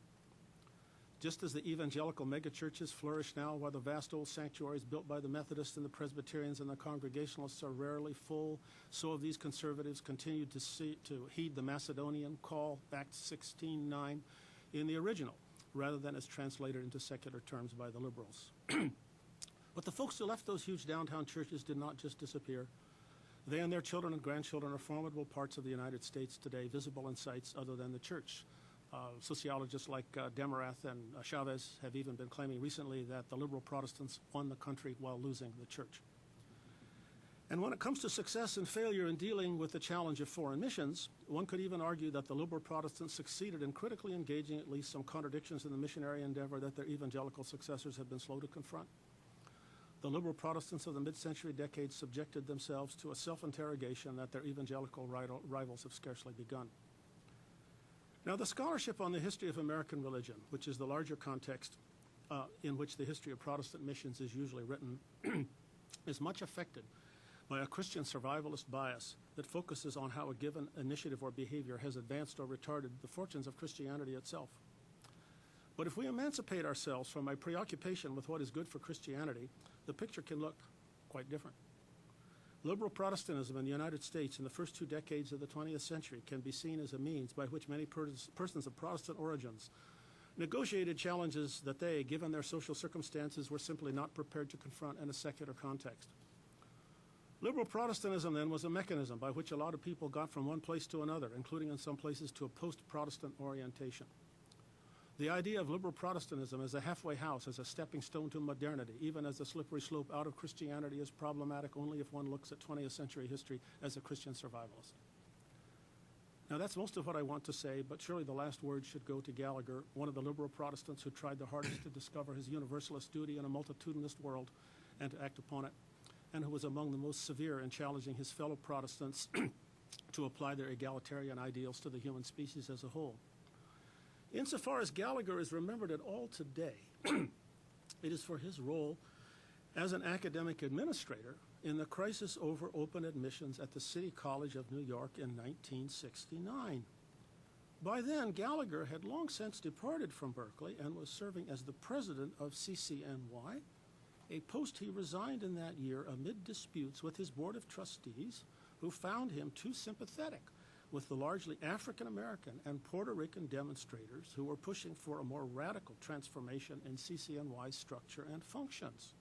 Just as the evangelical megachurches flourish now, while the vast old sanctuaries built by the Methodists and the Presbyterians and the Congregationalists are rarely full, so have these conservatives continued to heed the Macedonian call, Acts 16:9, in the original, rather than as translated into secular terms by the liberals. But the folks who left those huge downtown churches did not just disappear. They and their children and grandchildren are formidable parts of the United States today, visible in sites other than the church. Sociologists like Demarath and Chavez have even been claiming recently that the liberal Protestants won the country while losing the church. And when it comes to success and failure in dealing with the challenge of foreign missions, one could even argue that the liberal Protestants succeeded in critically engaging at least some contradictions in the missionary endeavor that their evangelical successors have been slow to confront. The liberal Protestants of the mid-century decades subjected themselves to a self-interrogation that their evangelical rivals have scarcely begun. Now, the scholarship on the history of American religion, which is the larger context in which the history of Protestant missions is usually written, is much affected by a Christian survivalist bias that focuses on how a given initiative or behavior has advanced or retarded the fortunes of Christianity itself. But if we emancipate ourselves from a preoccupation with what is good for Christianity, the picture can look quite different. Liberal Protestantism in the United States in the first 2 decades of the 20th century can be seen as a means by which many persons of Protestant origins negotiated challenges that they, given their social circumstances, were simply not prepared to confront in a secular context. Liberal Protestantism then was a mechanism by which a lot of people got from one place to another, including in some places to a post-Protestant orientation. The idea of liberal Protestantism as a halfway house, as a stepping stone to modernity, even as a slippery slope out of Christianity, is problematic only if one looks at 20th century history as a Christian survivalist. Now, that's most of what I want to say, but surely the last word should go to Gallagher, one of the liberal Protestants who tried the hardest to discover his universalist duty in a multitudinous world and to act upon it, and who was among the most severe in challenging his fellow Protestants to apply their egalitarian ideals to the human species as a whole. Insofar as Gallagher is remembered at all today, it is for his role as an academic administrator in the crisis over open admissions at the City College of New York in 1969. By then, Gallagher had long since departed from Berkeley and was serving as the president of CCNY, a post he resigned in that year amid disputes with his board of trustees, who found him too sympathetic with the largely African-American and Puerto Rican demonstrators who were pushing for a more radical transformation in CCNY's structure and functions.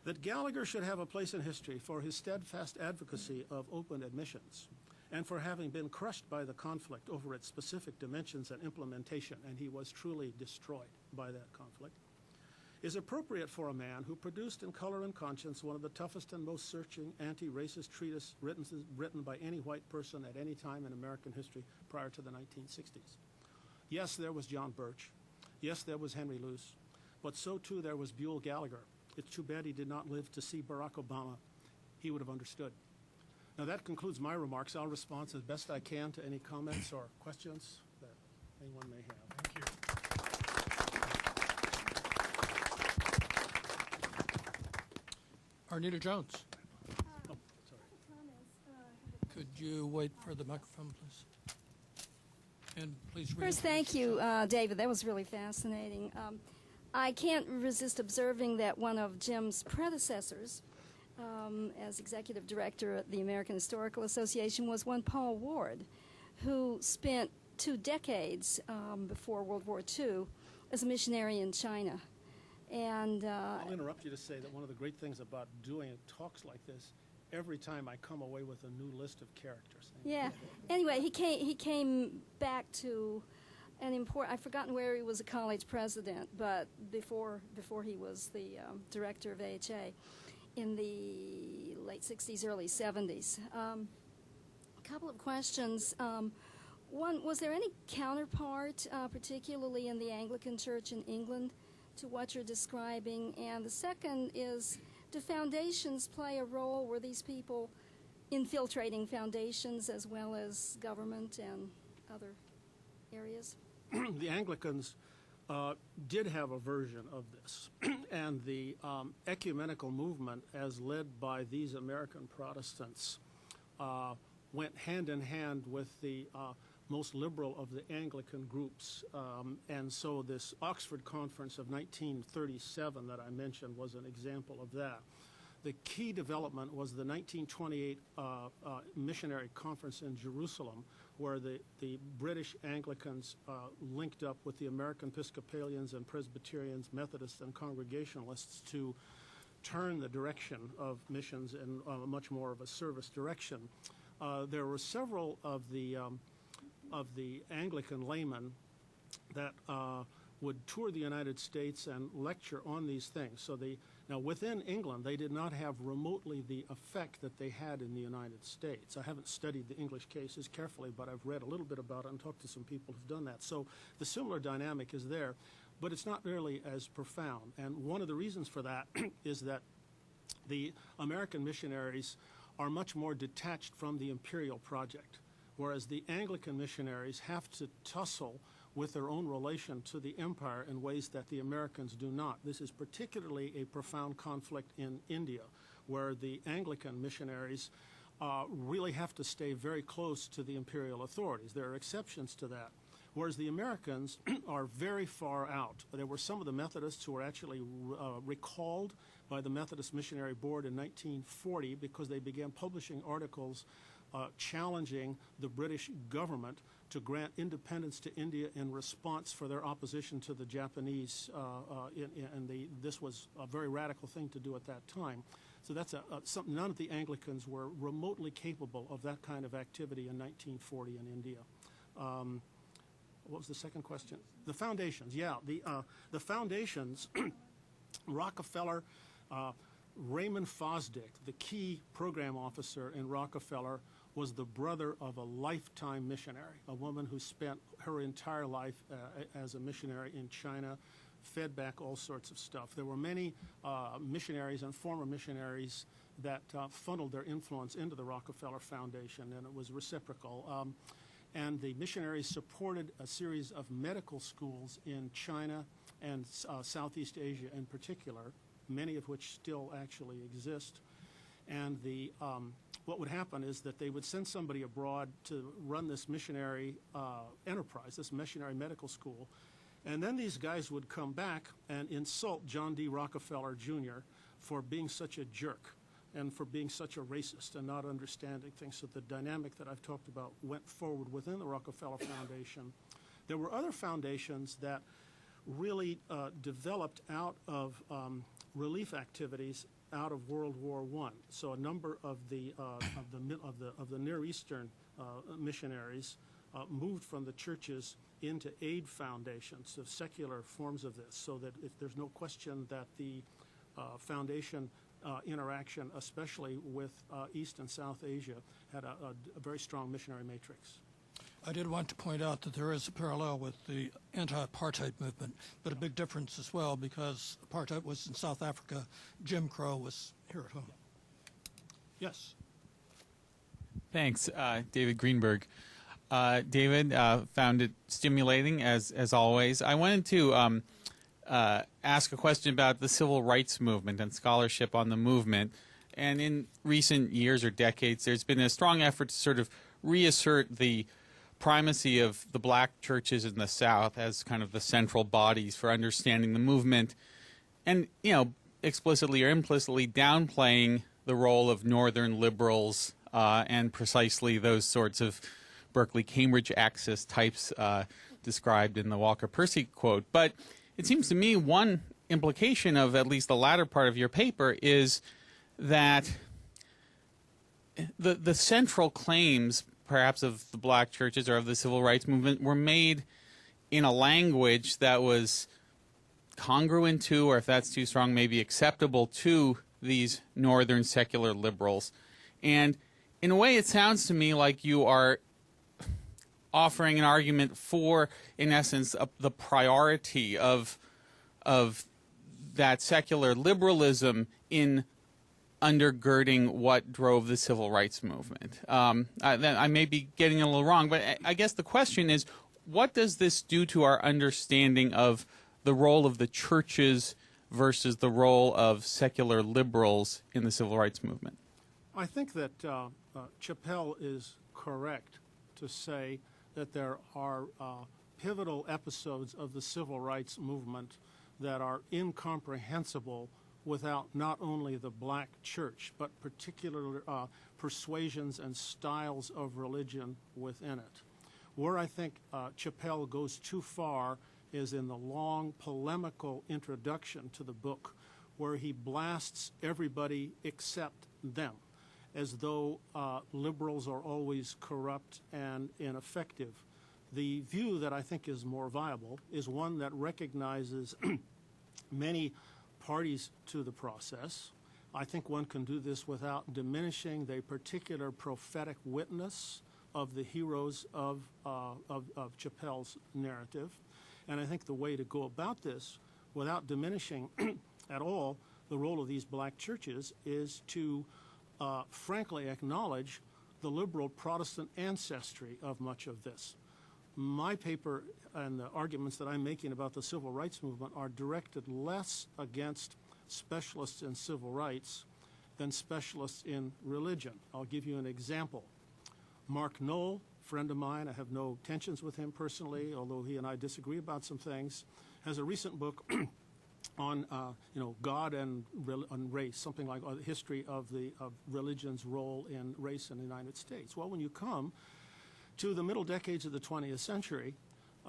That Gallagher should have a place in history for his steadfast advocacy of open admissions and for having been crushed by the conflict over its specific dimensions and implementation, and he was truly destroyed by that conflict, is appropriate for a man who produced in Color and Conscience one of the toughest and most searching anti-racist treatises written by any white person at any time in American history prior to the 1960s. Yes, there was John Birch. Yes, there was Henry Luce. But so too there was Buell Gallagher. It's too bad he did not live to see Barack Obama. He would have understood. Now that concludes my remarks. I'll respond as best I can to any comments or questions that anyone may have. Thank you. Arnita Jones. Could you wait for the microphone, please? And please First, thank you, David. That was really fascinating. I can't resist observing that one of Jim's predecessors as executive director at the American Historical Association was one Paul Ward, who spent 2 decades before World War II as a missionary in China. And I'll interrupt you to say that one of the great things about doing talks like this, every time I come away with a new list of characters. Yeah. Anyway, he came back to an important. I've forgotten where he was a college president, but before he was the director of AHA in the late 60s, early 70s. A couple of questions. One, was there any counterpart, particularly in the Anglican Church in England, to what you're describing? And the second is, do foundations play a role? Were these people infiltrating foundations as well as government and other areas? The Anglicans did have a version of this, and the ecumenical movement, as led by these American Protestants, went hand in hand with the most liberal of the Anglican groups. And so this Oxford Conference of 1937 that I mentioned was an example of that. The key development was the 1928 missionary conference in Jerusalem, where the British Anglicans linked up with the American Episcopalians and Presbyterians, Methodists, and Congregationalists to turn the direction of missions in much more of a service direction. There were several of the Anglican laymen that would tour the United States and lecture on these things. So now within England, they did not have remotely the effect that they had in the United States. I haven't studied the English cases carefully, but I've read a little bit about it and talked to some people who've done that. So the similar dynamic is there, but it's not nearly as profound. And one of the reasons for that is that the American missionaries are much more detached from the imperial project, whereas the Anglican missionaries have to tussle with their own relation to the empire in ways that the Americans do not. This is particularly a profound conflict in India, where the Anglican missionaries really have to stay very close to the imperial authorities. There are exceptions to that, whereas the Americans are very far out. There were some of the Methodists who were actually recalled by the Methodist Missionary Board in 1940 because they began publishing articles challenging the British government to grant independence to India in response for their opposition to the Japanese. This was a very radical thing to do at that time. So that's something none of the Anglicans were remotely capable of that kind of activity in 1940 in India. What was the second question? The foundations, yeah. The foundations, Rockefeller, Raymond Fosdick, the key program officer in Rockefeller, was the brother of a lifetime missionary, a woman who spent her entire life as a missionary in China, fed back all sorts of stuff. There were many missionaries and former missionaries that funneled their influence into the Rockefeller Foundation, and it was reciprocal. And the missionaries supported a series of medical schools in China and Southeast Asia in particular, many of which still actually exist. And what would happen is that they would send somebody abroad to run this missionary enterprise, this missionary medical school, and then these guys would come back and insult John D. Rockefeller Jr. for being such a jerk and for being such a racist and not understanding things. So the dynamic that I've talked about went forward within the Rockefeller Foundation. There were other foundations that really developed out of relief activities out of World War I. So a number of the Near Eastern missionaries moved from the churches into aid foundations, so secular forms of this, so that there's no question that the foundation interaction, especially with East and South Asia, had a very strong missionary matrix. I did want to point out that there is a parallel with the anti-apartheid movement, but a big difference as well, because apartheid was in South Africa, Jim Crow was here at home. Yes. Thanks, David Greenberg. David, found it stimulating as always. I wanted to ask a question about the civil rights movement and scholarship on the movement. And in recent years or decades, there's been a strong effort to sort of reassert the primacy of the black churches in the South as kind of the central bodies for understanding the movement, and, explicitly or implicitly downplaying the role of Northern liberals and precisely those sorts of Berkeley-Cambridge axis types described in the Walker-Percy quote. But it seems to me one implication of at least the latter part of your paper is that the central claims, perhaps of the black churches or of the civil rights movement, were made in a language that was congruent to, or if that's too strong, maybe acceptable to these northern secular liberals. And in a way, it sounds to me like you are offering an argument for, in essence, the priority of that secular liberalism in undergirding what drove the civil rights movement. I may be getting it a little wrong, but I guess the question is, what does this do to our understanding of the role of the churches versus the role of secular liberals in the civil rights movement? I think that Chappell is correct to say that there are pivotal episodes of the civil rights movement that are incomprehensible without not only the black church, but particular persuasions and styles of religion within it. Where I think Chappell goes too far is in the long polemical introduction to the book, where he blasts everybody except them, as though liberals are always corrupt and ineffective. The view that I think is more viable is one that recognizes many parties to the process. I think one can do this without diminishing the particular prophetic witness of the heroes of Chappell's narrative. And I think the way to go about this, without diminishing at all the role of these black churches, is to frankly acknowledge the liberal Protestant ancestry of much of this. My paper and the arguments that I'm making about the civil rights movement are directed less against specialists in civil rights than specialists in religion. I'll give you an example. Mark Knoll, friend of mine, I have no tensions with him personally, although he and I disagree about some things, has a recent book on God and race, something like the history of religion's role in race in the United States. Well, when you come to the middle decades of the 20th century,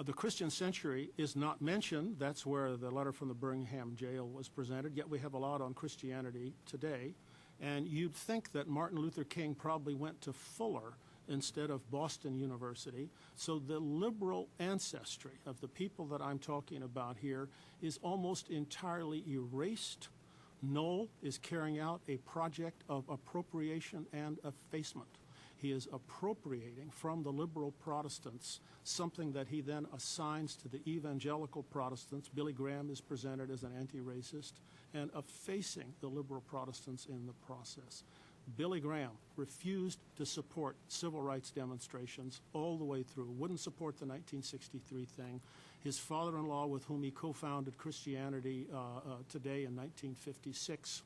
the Christian century is not mentioned. That's where the letter from the Birmingham jail was presented, yet we have a lot on Christianity today. And you'd think that Martin Luther King probably went to Fuller instead of Boston University. So the liberal ancestry of the people that I'm talking about here is almost entirely erased. Knoll is carrying out a project of appropriation and effacement. He is appropriating from the liberal Protestants something that he then assigns to the evangelical Protestants. Billy Graham is presented as an anti-racist, and effacing the liberal Protestants in the process. Billy Graham refused to support civil rights demonstrations all the way through, wouldn't support the 1963 thing. His father-in-law, with whom he co-founded Christianity Today in 1956,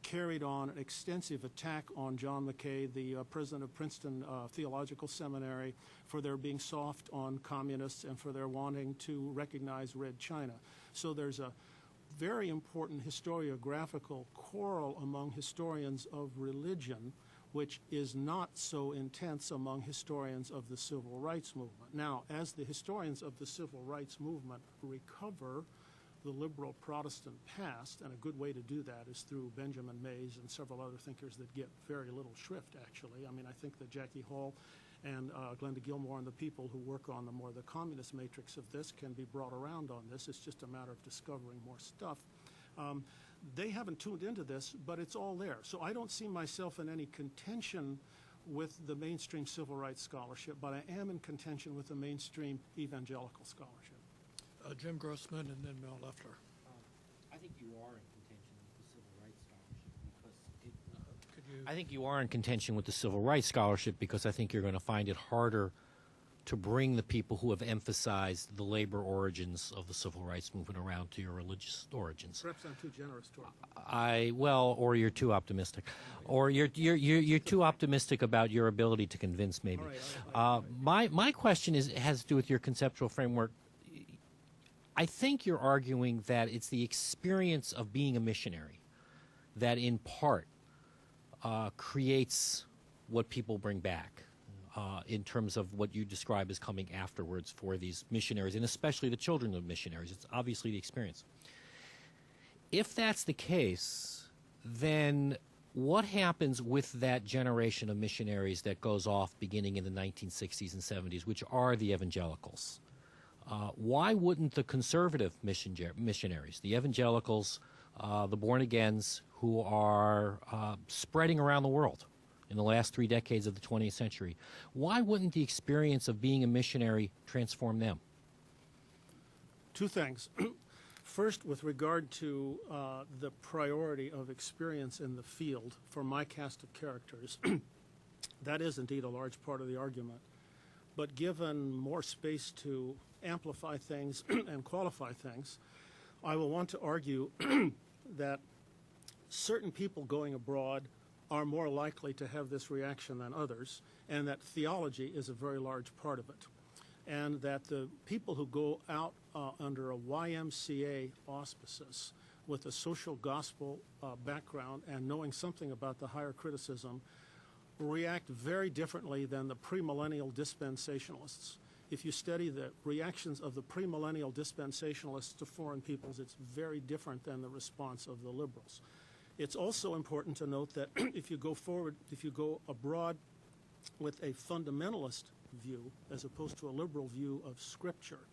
carried on an extensive attack on John McKay, the president of Princeton Theological Seminary, for their being soft on communists and for their wanting to recognize Red China. So there's a very important historiographical quarrel among historians of religion, which is not so intense among historians of the civil rights movement. Now, as the historians of the civil rights movement recover the liberal Protestant past, and a good way to do that is through Benjamin Mays and several other thinkers that get very little shrift, actually. I mean, I think that Jackie Hall and Glenda Gilmore and the people who work on the communist matrix of this can be brought around on this. It's just a matter of discovering more stuff. They haven't tuned into this, but it's all there. So I don't see myself in any contention with the mainstream civil rights scholarship, but I am in contention with the mainstream evangelical scholarship. Jim Grossman and then Mel Leffler. I think you are in contention with the civil rights scholarship because I think you are in contention with the civil rights scholarship because I think you're going to find it harder to bring the people who have emphasized the labor origins of the civil rights movement around to your religious origins. Perhaps I'm too generous toward or you're too optimistic, or you're too optimistic about your ability to convince. Maybe. All right, my question has to do with your conceptual framework. I think you're arguing that it's the experience of being a missionary that in part creates what people bring back. in terms of what you describe as coming afterwards for these missionaries, and especially the children of missionaries. It's obviously the experience. If that's the case, then what happens with that generation of missionaries that goes off beginning in the 1960s and 70s, which are the evangelicals? Why wouldn't the conservative missionaries, the evangelicals, the born-agains who are spreading around the world in the last 3 decades of the 20th century, why wouldn't the experience of being a missionary transform them? Two things. First, with regard to the priority of experience in the field for my cast of characters, that is indeed a large part of the argument. But given more space to amplify things and qualify things, I will want to argue that certain people going abroad are more likely to have this reaction than others, and that theology is a very large part of it. And that the people who go out under a YMCA auspices with a social gospel background and knowing something about the higher criticism react very differently than the premillennial dispensationalists. If you study the reactions of the premillennial dispensationalists to foreign peoples, it's very different than the response of the liberals. It's also important to note that if you go abroad with a fundamentalist view as opposed to a liberal view of Scripture,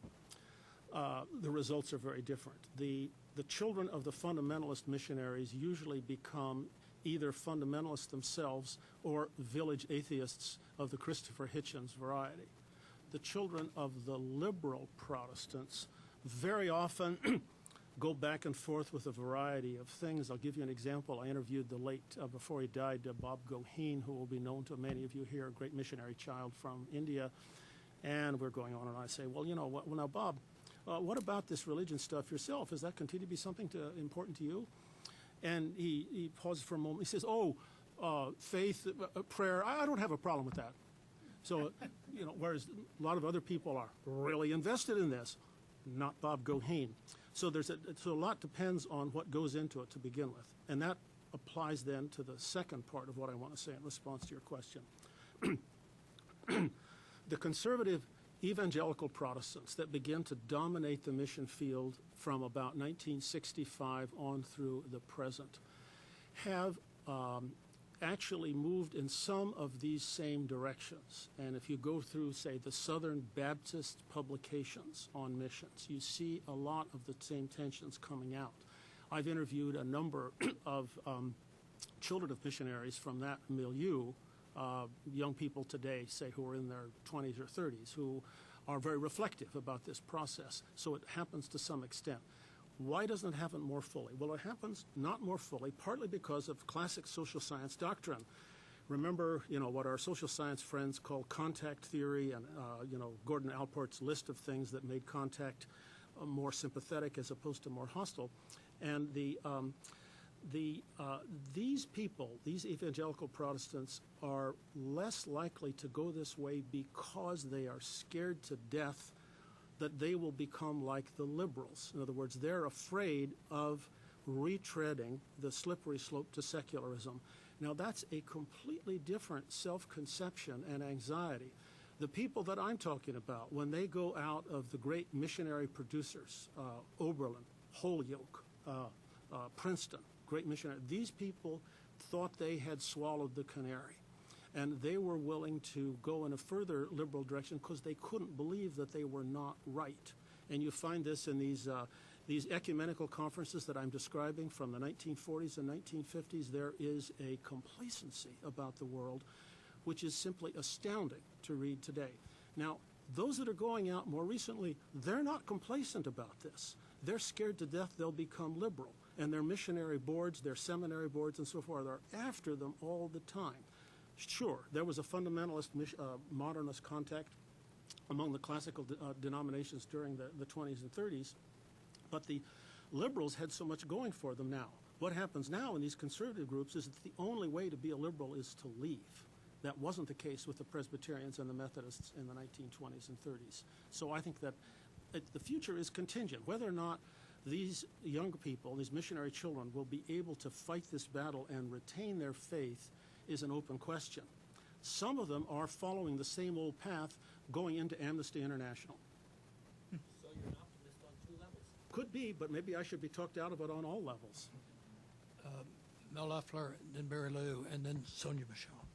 the results are very different. The children of the fundamentalist missionaries usually become either fundamentalists themselves or village atheists of the Christopher Hitchens variety. The children of the liberal Protestants very often go back and forth with a variety of things. I'll give you an example. I interviewed the late, before he died, Bob Goheen, who will be known to many of you here, a great missionary child from India. And we're going on, and I say, well, now, Bob, what about this religion stuff yourself? Does that continue to be something important to you? And he paused for a moment. He says, faith, prayer, I don't have a problem with that. So, whereas a lot of other people are really invested in this, not Bob Goheen. So a lot depends on what goes into it to begin with. And that applies then to the second part of what I want to say in response to your question. The conservative evangelical Protestants that begin to dominate the mission field from about 1965 on through the present have actually moved in some of these same directions. And if you go through, say, the Southern Baptist publications on missions, you see a lot of the same tensions coming out. I've interviewed a number of children of missionaries from that milieu, young people today, say, who are in their 20s or 30s, who are very reflective about this process. So it happens to some extent. Why doesn't it happen more fully? Well, it happens not more fully, partly because of classic social science doctrine. Remember, what our social science friends call contact theory and, Gordon Allport's list of things that made contact more sympathetic as opposed to more hostile. And these people, these evangelical Protestants, are less likely to go this way because they are scared to death that they will become like the liberals. In other words, they're afraid of retreading the slippery slope to secularism. Now, that's a completely different self-conception and anxiety. The people that I'm talking about, when they go out of the great missionary producers, Oberlin, Holyoke, Princeton, great missionary, these people thought they had swallowed the canary. And they were willing to go in a further liberal direction because they couldn't believe that they were not right. And you find this in these ecumenical conferences that I'm describing from the 1940s and 1950s. There is a complacency about the world which is simply astounding to read today. Now, those that are going out more recently, they're not complacent about this. They're scared to death they'll become liberal. And their missionary boards, their seminary boards and so forth are after them all the time. Sure, there was a fundamentalist modernist contact among the classical denominations during the 20s and 30s, but the liberals had so much going for them now. What happens now in these conservative groups is that the only way to be a liberal is to leave. That wasn't the case with the Presbyterians and the Methodists in the 1920s and 30s. So I think that the future is contingent. Whether or not these young people, these missionary children, will be able to fight this battle and retain their faith is an open question. some of them are following the same old path going into Amnesty International. So you're an optimist on two levels. Could be, but maybe I should be talked out of it on all levels. Mel Leffler, then Barry Lou, and then Sonia Michelle.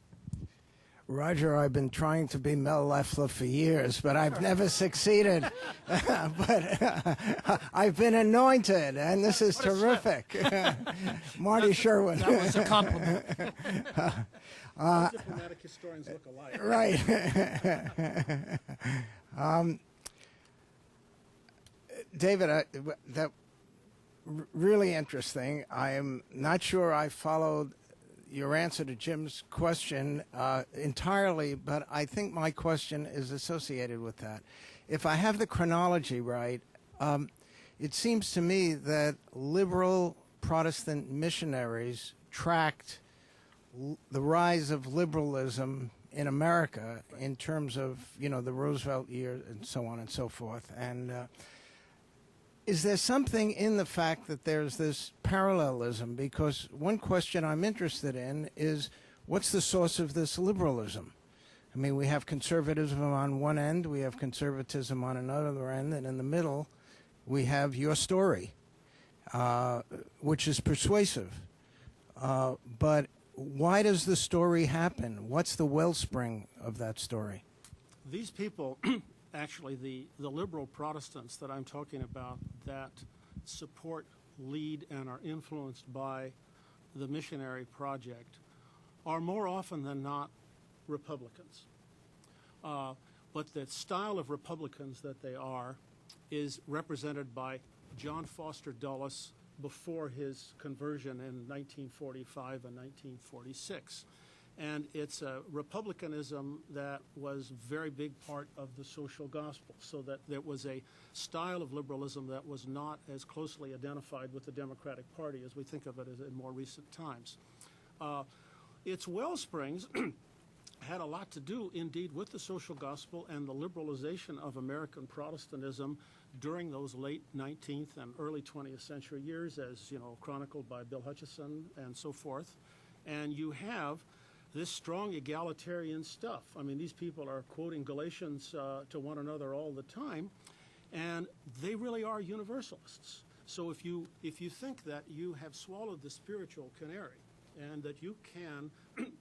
Roger, I've been trying to be Mel Leffler for years, but I've never succeeded. But I've been anointed, and this is terrific. Marty Sherwin. That was a compliment. All diplomatic historians look alike. Right. David, that really interesting. I am not sure I followed your answer to Jim's question entirely, but I think my question is associated with that. If I have the chronology right, it seems to me that liberal Protestant missionaries tracked the rise of liberalism in America in terms of, the Roosevelt years and so on and so forth. And is there something in the fact that there's this parallelism? Because one question I'm interested in is, what's the source of this liberalism? I mean, we have conservatism on one end, we have conservatism on another end, and in the middle, we have your story, which is persuasive. But why does the story happen? What's the wellspring of that story? These people, actually, the liberal Protestants that I'm talking about that support, lead, and are influenced by the missionary project are more often than not Republicans. But the style of Republicans that they are is represented by John Foster Dulles before his conversion in 1945 and 1946. And it's a republicanism that was a very big part of the social gospel, so that there was a style of liberalism that was not as closely identified with the Democratic Party as we think of it as in more recent times. Its wellsprings had a lot to do, indeed, with the social gospel and the liberalization of American Protestantism during those late 19th and early 20th century years, as chronicled by Bill Hutchison and so forth. And you have this strong egalitarian stuff. I mean, these people are quoting Galatians to one another all the time, and they really are universalists. So if you think that you have swallowed the spiritual canary and that you can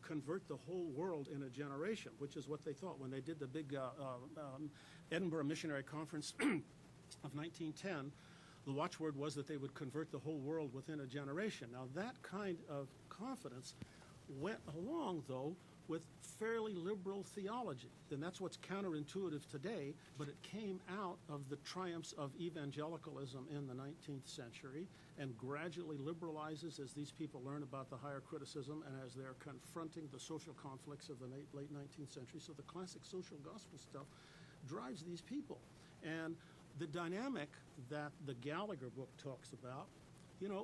convert the whole world in a generation, which is what they thought when they did the big Edinburgh Missionary Conference of 1910, the watchword was that they would convert the whole world within a generation. Now, that kind of confidence went along, though, with fairly liberal theology. And that's what's counterintuitive today, but it came out of the triumphs of evangelicalism in the 19th century and gradually liberalizes as these people learn about the higher criticism and as they're confronting the social conflicts of the late 19th century. So the classic social gospel stuff drives these people. And the dynamic that the Gallagher book talks about,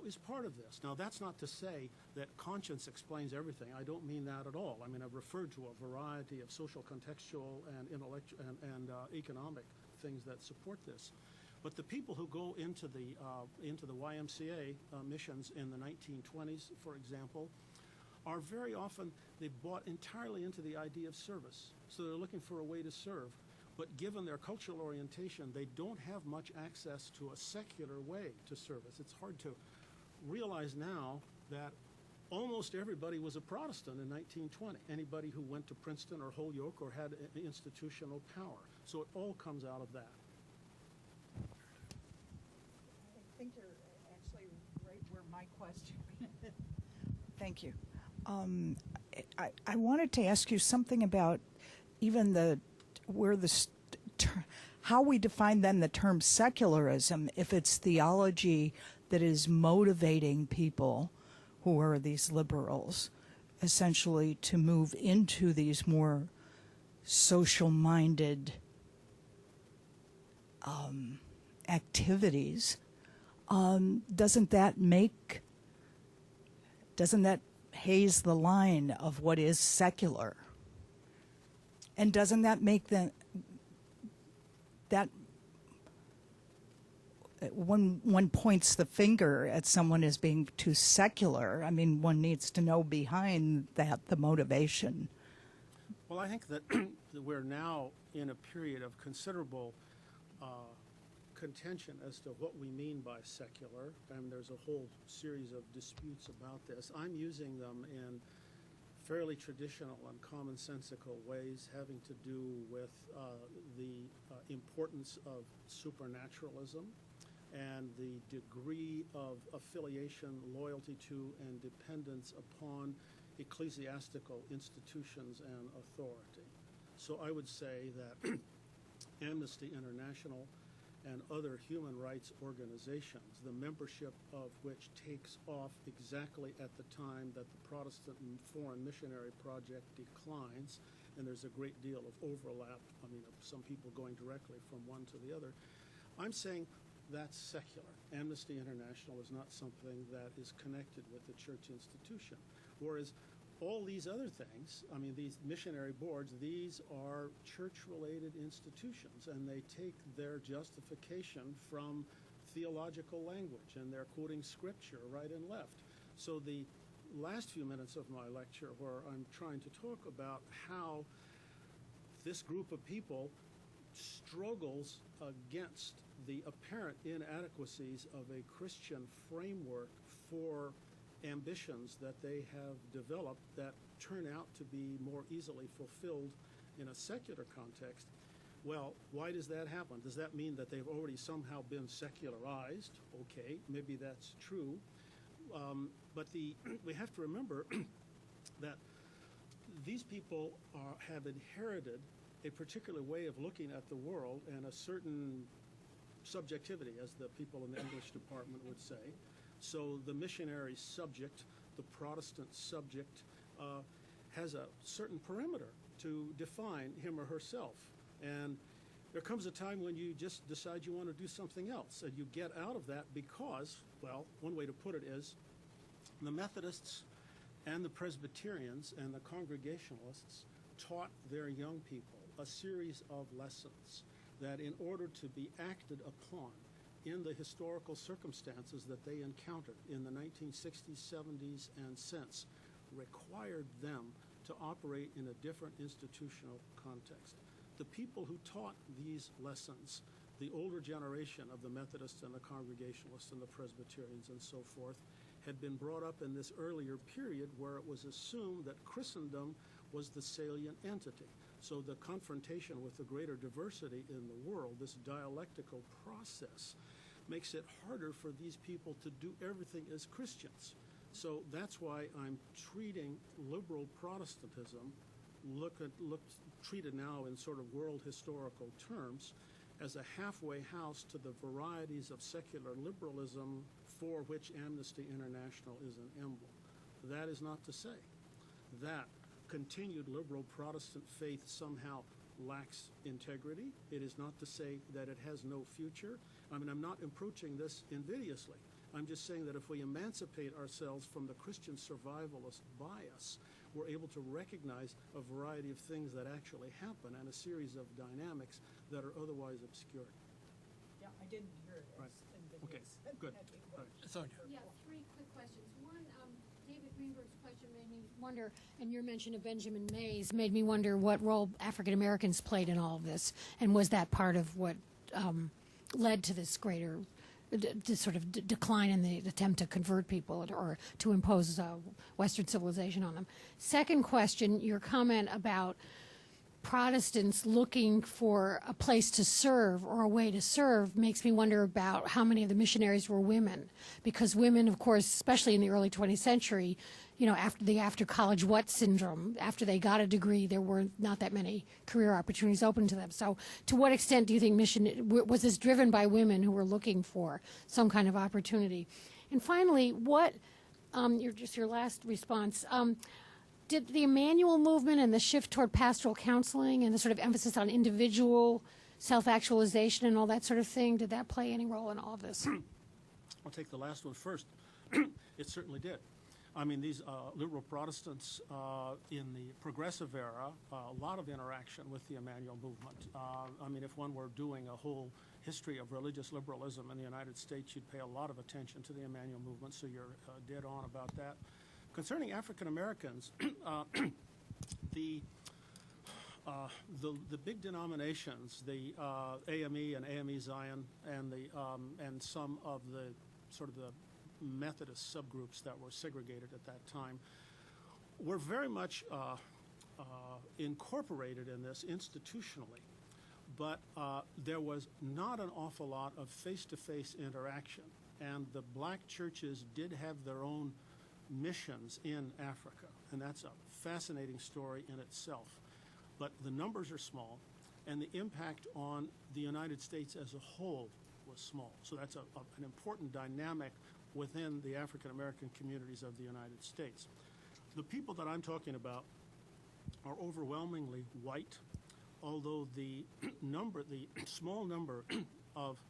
is part of this. Now, that's not to say that conscience explains everything. I don't mean that at all. I mean, I've referred to a variety of social, contextual, and intellectual and economic things that support this. But the people who go into the YMCA missions in the 1920s, for example, are very often, they bought entirely into the idea of service. So they're looking for a way to serve. But given their cultural orientation, they don't have much access to a secular way to service. It's hard to realize now that almost everybody was a Protestant in 1920, anybody who went to Princeton or Holyoke or had institutional power. So it all comes out of that. I think you're actually right where my question. Thank you. I wanted to ask you something about even how we define then the term secularism, if it's theology that is motivating people who are these liberals essentially to move into these more social-minded activities. Doesn't that haze the line of what is secular? And doesn't that make that when one points the finger at someone as being too secular, I mean, one needs to know behind that the motivation. Well, I think that, that we're now in a period of considerable contention as to what we mean by secular, and there's a whole series of disputes about this. I'm using them in fairly traditional and commonsensical ways having to do with the importance of supernaturalism and the degree of affiliation, loyalty to, and dependence upon ecclesiastical institutions and authority. So I would say that Amnesty International and other human rights organizations, the membership of which takes off exactly at the time that the Protestant and Foreign Missionary Project declines, and there's a great deal of overlap, I mean, of some people going directly from one to the other. I'm saying that's secular. Amnesty International is not something that is connected with the church institution, whereas all these other things, I mean, these missionary boards, these are church-related institutions, and they take their justification from theological language, and they're quoting scripture right and left. So the last few minutes of my lecture, where I'm trying to talk about how this group of people struggles against the apparent inadequacies of a Christian framework for ambitions that they have developed that turn out to be more easily fulfilled in a secular context. Well, why does that happen? Does that mean that they've already somehow been secularized? Okay, maybe that's true. But we have to remember that these people have inherited a particular way of looking at the world and a certain subjectivity, as the people in the English department would say. So the missionary subject, the Protestant subject, has a certain perimeter to define him or herself. And there comes a time when you just decide you want to do something else, and you get out of that because, well, one way to put it is the Methodists and the Presbyterians and the Congregationalists taught their young people a series of lessons that in order to be acted upon in the historical circumstances that they encountered in the 1960s, 70s, and since, required them to operate in a different institutional context. The people who taught these lessons, the older generation of the Methodists and the Congregationalists and the Presbyterians and so forth, had been brought up in this earlier period where it was assumed that Christendom was the salient entity. So the confrontation with the greater diversity in the world, this dialectical process, makes it harder for these people to do everything as Christians. So that's why I'm treating liberal Protestantism, treated now in sort of world historical terms, as a halfway house to the varieties of secular liberalism for which Amnesty International is an emblem. That is not to say that continued liberal Protestant faith somehow lacks integrity. It is not to say that it has no future. I mean, I'm not approaching this invidiously. I'm just saying that if we emancipate ourselves from the Christian survivalist bias, we're able to recognize a variety of things that actually happen and a series of dynamics that are otherwise obscured. Yeah, I didn't hear it. Right. Okay, good. Right. Sonia. Yeah, three quick questions. One, David Greenberg's question made me wonder, and your mention of Benjamin Mays made me wonder what role African Americans played in all of this, and was that part of what led to this greater sort of decline in the attempt to convert people or to impose Western civilization on them. Second question, your comment about Protestants looking for a place to serve or a way to serve makes me wonder about how many of the missionaries were women, because women, of course, especially in the early 20th century, you know, after college what syndrome, after they got a degree, there were not that many career opportunities open to them. So to what extent do you think was this driven by women who were looking for some kind of opportunity? And finally, what, your last response, did the Emmanuel movement and the shift toward pastoral counseling and the sort of emphasis on individual self-actualization and all that sort of thing, did that play any role in all of this? I'll take the last one first. It certainly did. I mean, these liberal Protestants in the progressive era, a lot of interaction with the Emmanuel movement. I mean, if one were doing a whole history of religious liberalism in the United States, you'd pay a lot of attention to the Emmanuel movement, so you're dead on about that. Concerning African Americans, the The big denominations, the AME and AME Zion, and some of the sort of the Methodist subgroups that were segregated at that time, were very much incorporated in this institutionally. But there was not an awful lot of face-to-face interaction, and the black churches did have their own missions in Africa, and that's a fascinating story in itself. But the numbers are small, and the impact on the United States as a whole was small. So that's an important dynamic within the African American communities of the United States. The people that I'm talking about are overwhelmingly white, although the small number of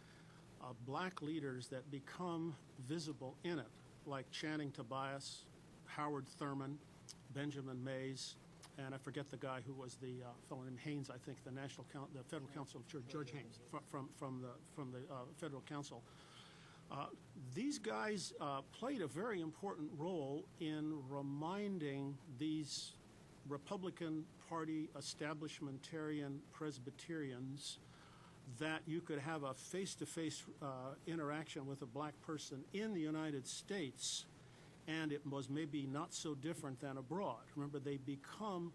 black leaders that become visible in it, like Channing Tobias, Howard Thurman, Benjamin Mays, and I forget the guy who was the fellow named Haynes, I think, the Federal Council of Church, George Haynes, from the Federal Council. These guys played a very important role in reminding these Republican Party establishmentarian Presbyterians that you could have a face-to-face interaction with a black person in the United States, and it was maybe not so different than abroad. Remember, they become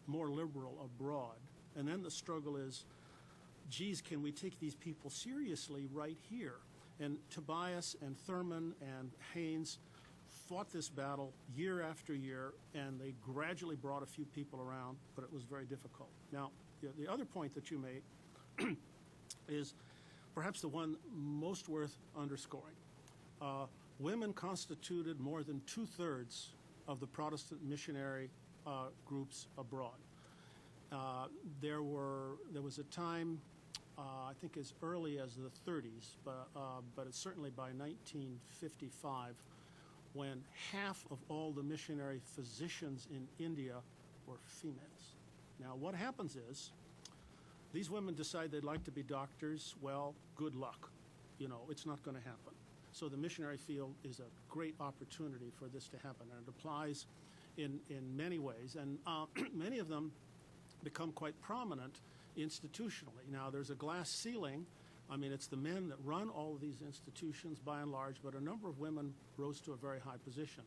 more liberal abroad. And then the struggle is, geez, can we take these people seriously right here? And Tobias and Thurman and Haynes fought this battle year after year, and they gradually brought a few people around, but it was very difficult. Now, the other point that you made is perhaps the one most worth underscoring. Women constituted more than 2/3 of the Protestant missionary groups abroad. There was a time, I think as early as the 30s, but it's certainly by 1955, when half of all the missionary physicians in India were females. Now, what happens is, these women decide they'd like to be doctors. Well, good luck. You know, it's not going to happen. So the missionary field is a great opportunity for this to happen, and it applies in many ways. And many of them become quite prominent institutionally. Now, there's a glass ceiling. I mean, it's the men that run all of these institutions by and large, but a number of women rose to a very high position.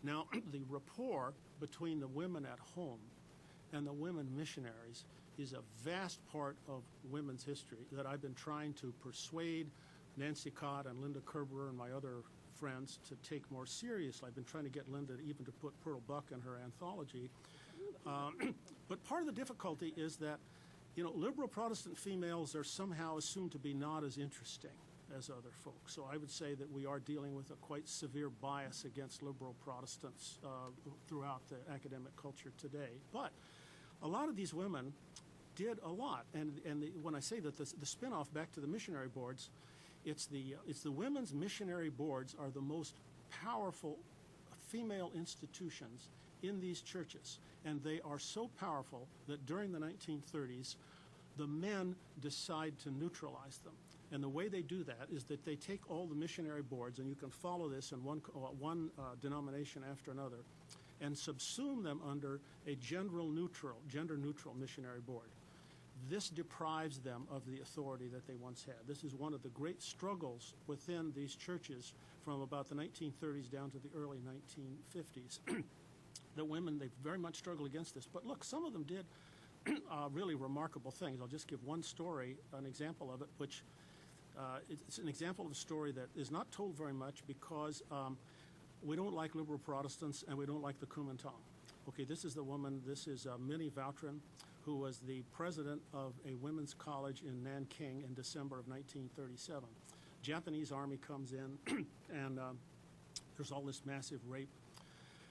Now, the rapport between the women at home and the women missionaries is a vast part of women's history that I've been trying to persuade Nancy Cott and Linda Kerberer and my other friends to take more seriously. I've been trying to get Linda even to put Pearl Buck in her anthology. But part of the difficulty is that, you know, liberal Protestant females are somehow assumed to be not as interesting as other folks. So I would say that we are dealing with a quite severe bias against liberal Protestants throughout the academic culture today. But a lot of these women did a lot. And when I say that the spin-off back to the missionary boards, it's the women's missionary boards are the most powerful female institutions in these churches. And they are so powerful that during the 1930s, the men decide to neutralize them. And the way they do that is that they take all the missionary boards, and you can follow this in one denomination after another, and subsume them under a gender neutral missionary board. This deprives them of the authority that they once had. This is one of the great struggles within these churches from about the 1930s down to the early 1950s. The women, they very much struggle against this. But look, some of them did really remarkable things. I'll just give one story, an example of it, which it's an example of a story that is not told very much because we don't like liberal Protestants and we don't like the Kuomintang. Okay, this is the woman, this is Minnie Vautrin, who was the president of a women's college in Nanking in December of 1937. Japanese army comes in and there's all this massive rape.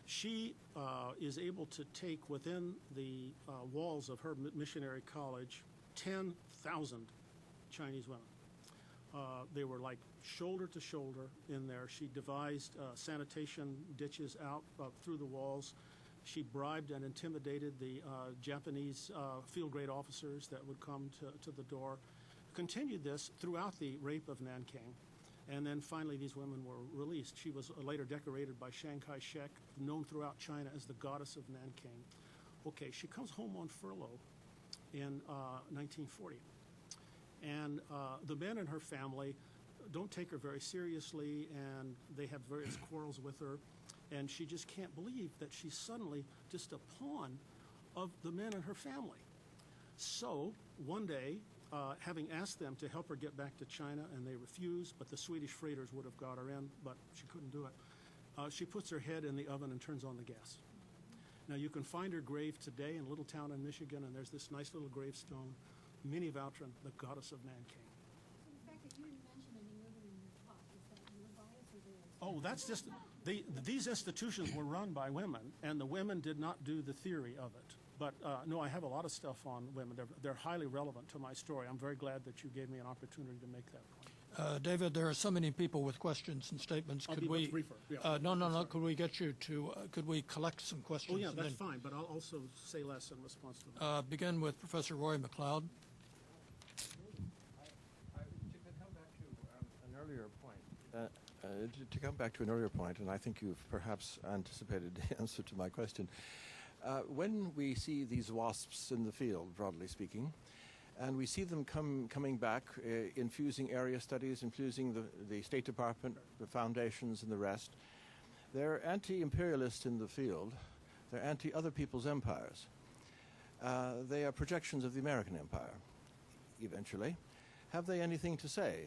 She is able to take within the walls of her missionary college 10,000 Chinese women. They were like shoulder to shoulder in there. She devised sanitation ditches out through the walls. She bribed and intimidated the Japanese field-grade officers that would come to the door. Continued this throughout the rape of Nanking. And then finally these women were released. She was later decorated by Chiang Kai-shek, known throughout China as the goddess of Nanking. Okay, she comes home on furlough, in 1940. And the men in her family don't take her very seriously, and they have various quarrels with her, and she just can't believe that she's suddenly just a pawn of the men in her family. So one day, having asked them to help her get back to China, and they refused, but the Swedish freighters would have got her in, but she couldn't do it. She puts her head in the oven and turns on the gas. Now, you can find her grave today in a little town in Michigan, and there's this nice little gravestone, Minnie Vautrin, the goddess of Nanking. So the fact that you didn't mention any women in your talk, is that your bias or theirs? Oh, that's just, these institutions were run by women, and the women did not do the theory of it. But no, I have a lot of stuff on women. They're highly relevant to my story. I'm very glad that you gave me an opportunity to make that point. David, there are so many people with questions and statements. I'll Could be we? much briefer. Yeah. No. Could we get you to? Could we collect some questions? Oh yeah, and that's then, fine. But I'll also say less in response to that. Begin with Professor Roy McLeod. To come back to an earlier point, and I think you've perhaps anticipated the answer to my question. When we see these wasps in the field, broadly speaking, and we see them coming back, infusing area studies, infusing the State Department, the foundations, and the rest, they're anti-imperialist in the field. They're anti-other people's empires. They are projections of the American empire, eventually. Have they anything to say?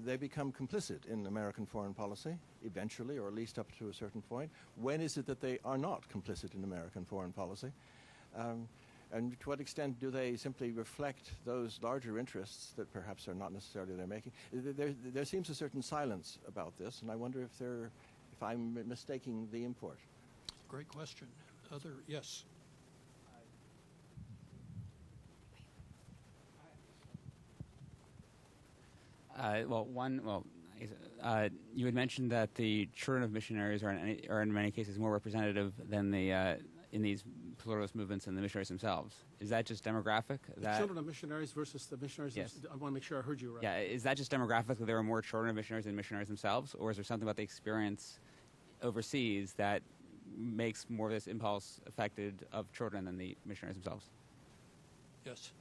They become complicit in American foreign policy, eventually, or at least up to a certain point. When is it that they are not complicit in American foreign policy? And to what extent do they simply reflect those larger interests that perhaps are not necessarily they're making? There seems a certain silence about this, and I wonder if I'm mistaking the import. Great question. Yes. You had mentioned that the children of missionaries are in many cases more representative than the in these pluralist movements than the missionaries themselves. Is that just demographic? The children of missionaries versus the missionaries. Yes. I want to make sure I heard you right. Yeah. Is that just demographic that there are more children of missionaries than missionaries themselves, or is there something about the experience overseas that makes more of this impulse affected of children than the missionaries themselves? Yes.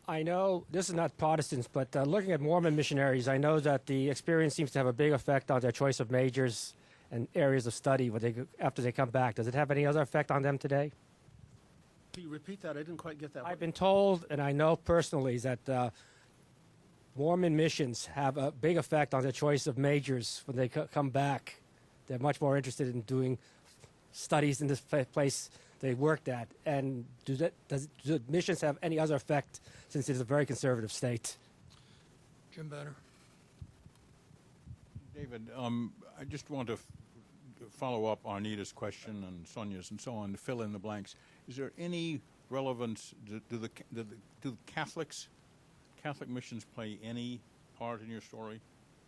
I know this is not Protestants, but looking at Mormon missionaries, I know that the experience seems to have a big effect on their choice of majors and areas of study after they come back. Does it have any other effect on them today? Can you repeat that? I didn't quite get that. I've been told, and I know personally, that Mormon missions have a big effect on their choice of majors when they come back. They're much more interested in doing studies in this place they worked at. And do missions have any other effect since it is a very conservative state? Jim Banner. David, I just want to follow up on Anita's question and Sonia's and so on to fill in the blanks. Is there any relevance, do the Catholic missions play any part in your story?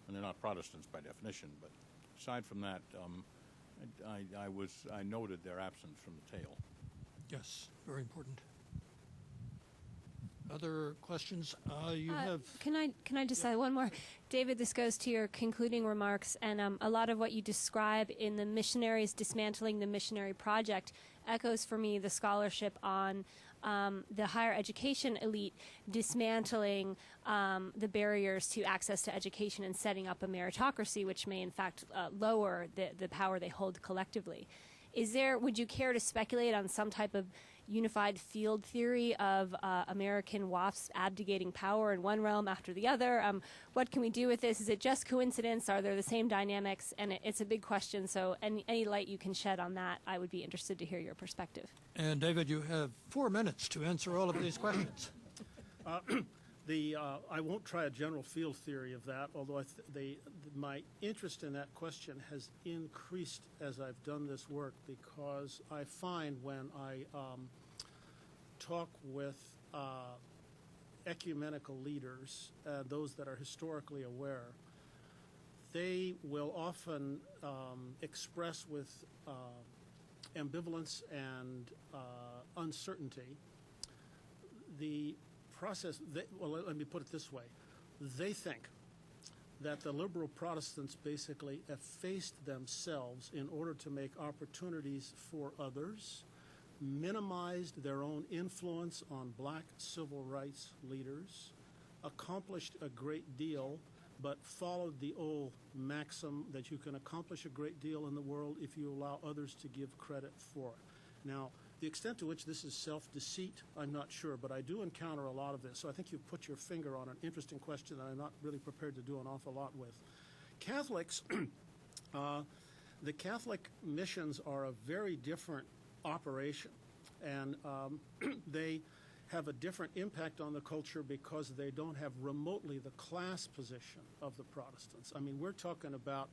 And they're not Protestants by definition, but aside from that, I noted their absence from the tale. Yes, very important. Other questions? You have. Can I just say one more, David? This goes to your concluding remarks, and a lot of what you describe in the missionaries dismantling the missionary project echoes for me the scholarship on the higher education elite dismantling the barriers to access to education and setting up a meritocracy, which may in fact lower the power they hold collectively. Would you care to speculate on some type of unified field theory of American WAFs abdicating power in one realm after the other? What can we do with this? Is it just coincidence? Are there the same dynamics? And it's a big question, so any light you can shed on that, I would be interested to hear your perspective. And David, you have 4 minutes to answer all of these questions. I won't try a general field theory of that, although my interest in that question has increased as I've done this work, because I find when I talk with ecumenical leaders, those that are historically aware, they will often express with ambivalence and uncertainty the process. Let me put it this way. They think that the liberal Protestants basically effaced themselves in order to make opportunities for others, minimized their own influence on black civil rights leaders, accomplished a great deal, but followed the old maxim that you can accomplish a great deal in the world if you allow others to give credit for it. Now, the extent to which this is self-deceit, I'm not sure, but I do encounter a lot of this. So I think you've put your finger on an interesting question that I'm not really prepared to do an awful lot with. Catholics, the Catholic missions are a very different operation, and they have a different impact on the culture because they don't have remotely the class position of the Protestants. I mean, we're talking about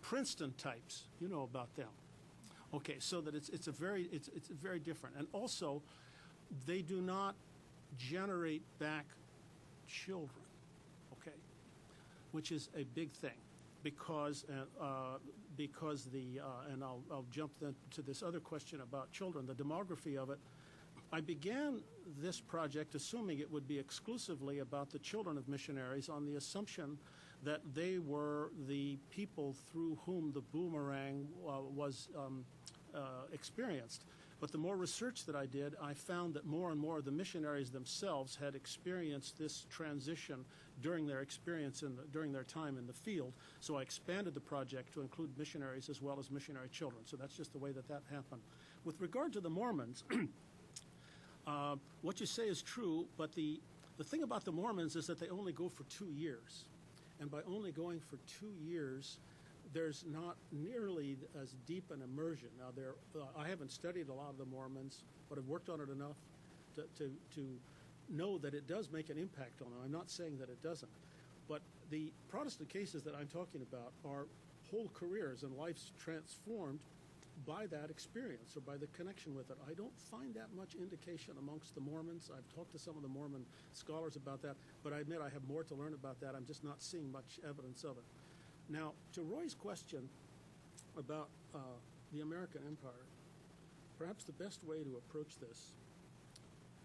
Princeton types. You know about them. Okay, so that it's very different. And also, they do not generate back children, okay, which is a big thing because and I'll jump then to this other question about children, the demography of it. I began this project assuming it would be exclusively about the children of missionaries on the assumption that they were the people through whom the boomerang was experienced. But the more research that I did, I found that more and more of the missionaries themselves had experienced this transition during their experience during their time in the field. So I expanded the project to include missionaries as well as missionary children. So that's just the way that happened. With regard to the Mormons, what you say is true, but the thing about the Mormons is that they only go for 2 years. And by only going for 2 years, there's not nearly as deep an immersion. Now, I haven't studied a lot of the Mormons, but I've worked on it enough to know that it does make an impact on them. I'm not saying that it doesn't. But the Protestant cases that I'm talking about are whole careers and lives transformed by that experience or by the connection with it. I don't find that much indication amongst the Mormons. I've talked to some of the Mormon scholars about that, but I admit I have more to learn about that. I'm just not seeing much evidence of it. Now, to Roy's question about the American Empire, perhaps the best way to approach this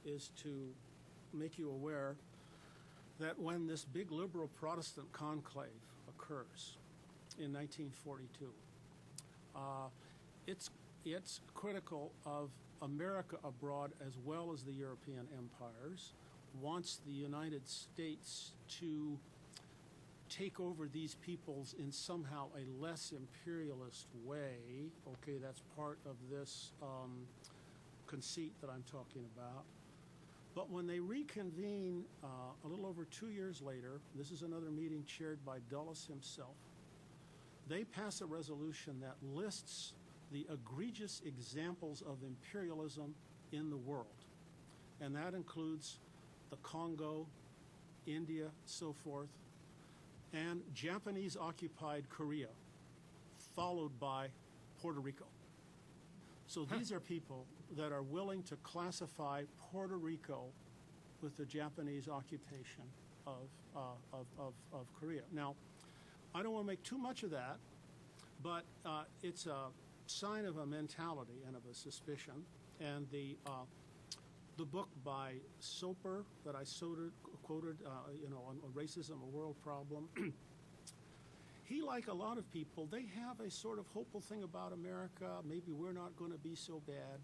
is to make you aware that when this big liberal Protestant conclave occurs in 1942, it's critical of America abroad as well as the European empires, wants the United States to take over these peoples in somehow a less imperialist way. Okay, that's part of this conceit that I'm talking about. But when they reconvene a little over 2 years later, this is another meeting chaired by Dulles himself, they pass a resolution that lists the egregious examples of imperialism in the world. And that includes the Congo, India, so forth, and Japanese-occupied Korea, followed by Puerto Rico. So these are people that are willing to classify Puerto Rico with the Japanese occupation of Korea. Now, I don't want to make too much of that, but it's a sign of a mentality and of a suspicion. And the book by Soper that I quoted, on racism, a world problem. He, like a lot of people, they have a sort of hopeful thing about America. Maybe we're not going to be so bad.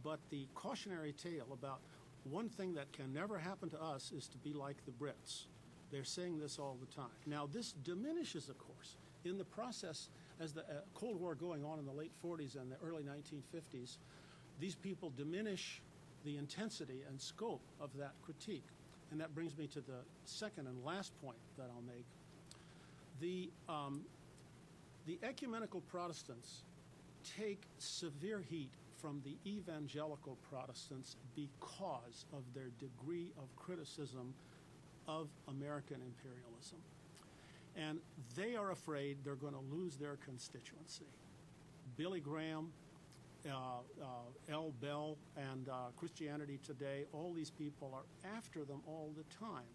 But the cautionary tale about one thing that can never happen to us is to be like the Brits. They're saying this all the time. Now, this diminishes, of course, in the process as the Cold War going on in the late 40s and the early 1950s. These people diminish the intensity and scope of that critique. And that brings me to the second and last point that I'll make. The ecumenical Protestants take severe heat from the evangelical Protestants because of their degree of criticism of American imperialism. And they are afraid they're going to lose their constituency. Billy Graham, L. Bell, and Christianity Today, all these people are after them all the time.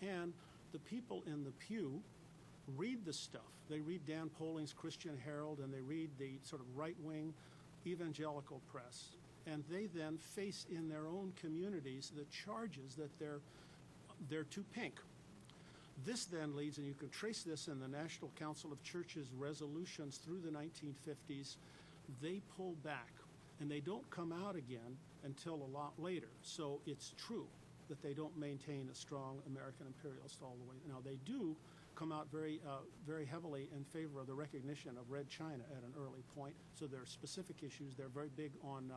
And the people in the pew read the stuff. They read Dan Polling's Christian Herald, and they read the sort of right-wing evangelical press. And they then face in their own communities the charges that they're too pink. This then leads, and you can trace this in the National Council of Churches resolutions through the 1950s, they pull back. and they don't come out again until a lot later. So it's true that they don't maintain a strong American imperialist all the way. Now, they do come out very heavily in favor of the recognition of Red China at an early point. So there are specific issues. They're very big on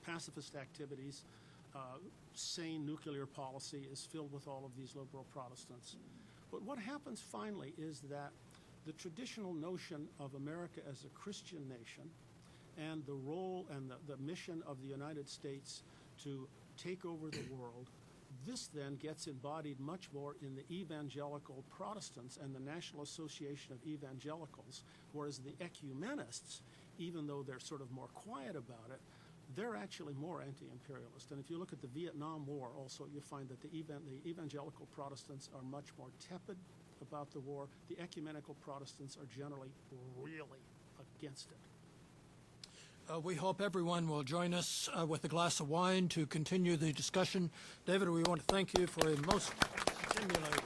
pacifist activities. Sane nuclear policy is filled with all of these liberal Protestants. But what happens finally is that the traditional notion of America as a Christian nation and the role and the mission of the United States to take over the world, this then gets embodied much more in the evangelical Protestants and the National Association of Evangelicals, whereas the ecumenists, even though they're sort of more quiet about it, they're actually more anti-imperialist. And if you look at the Vietnam War also, you find that the evangelical Protestants are much more tepid about the war. The ecumenical Protestants are generally really against it. We hope everyone will join us with a glass of wine to continue the discussion. David, we want to thank you for a most stimulating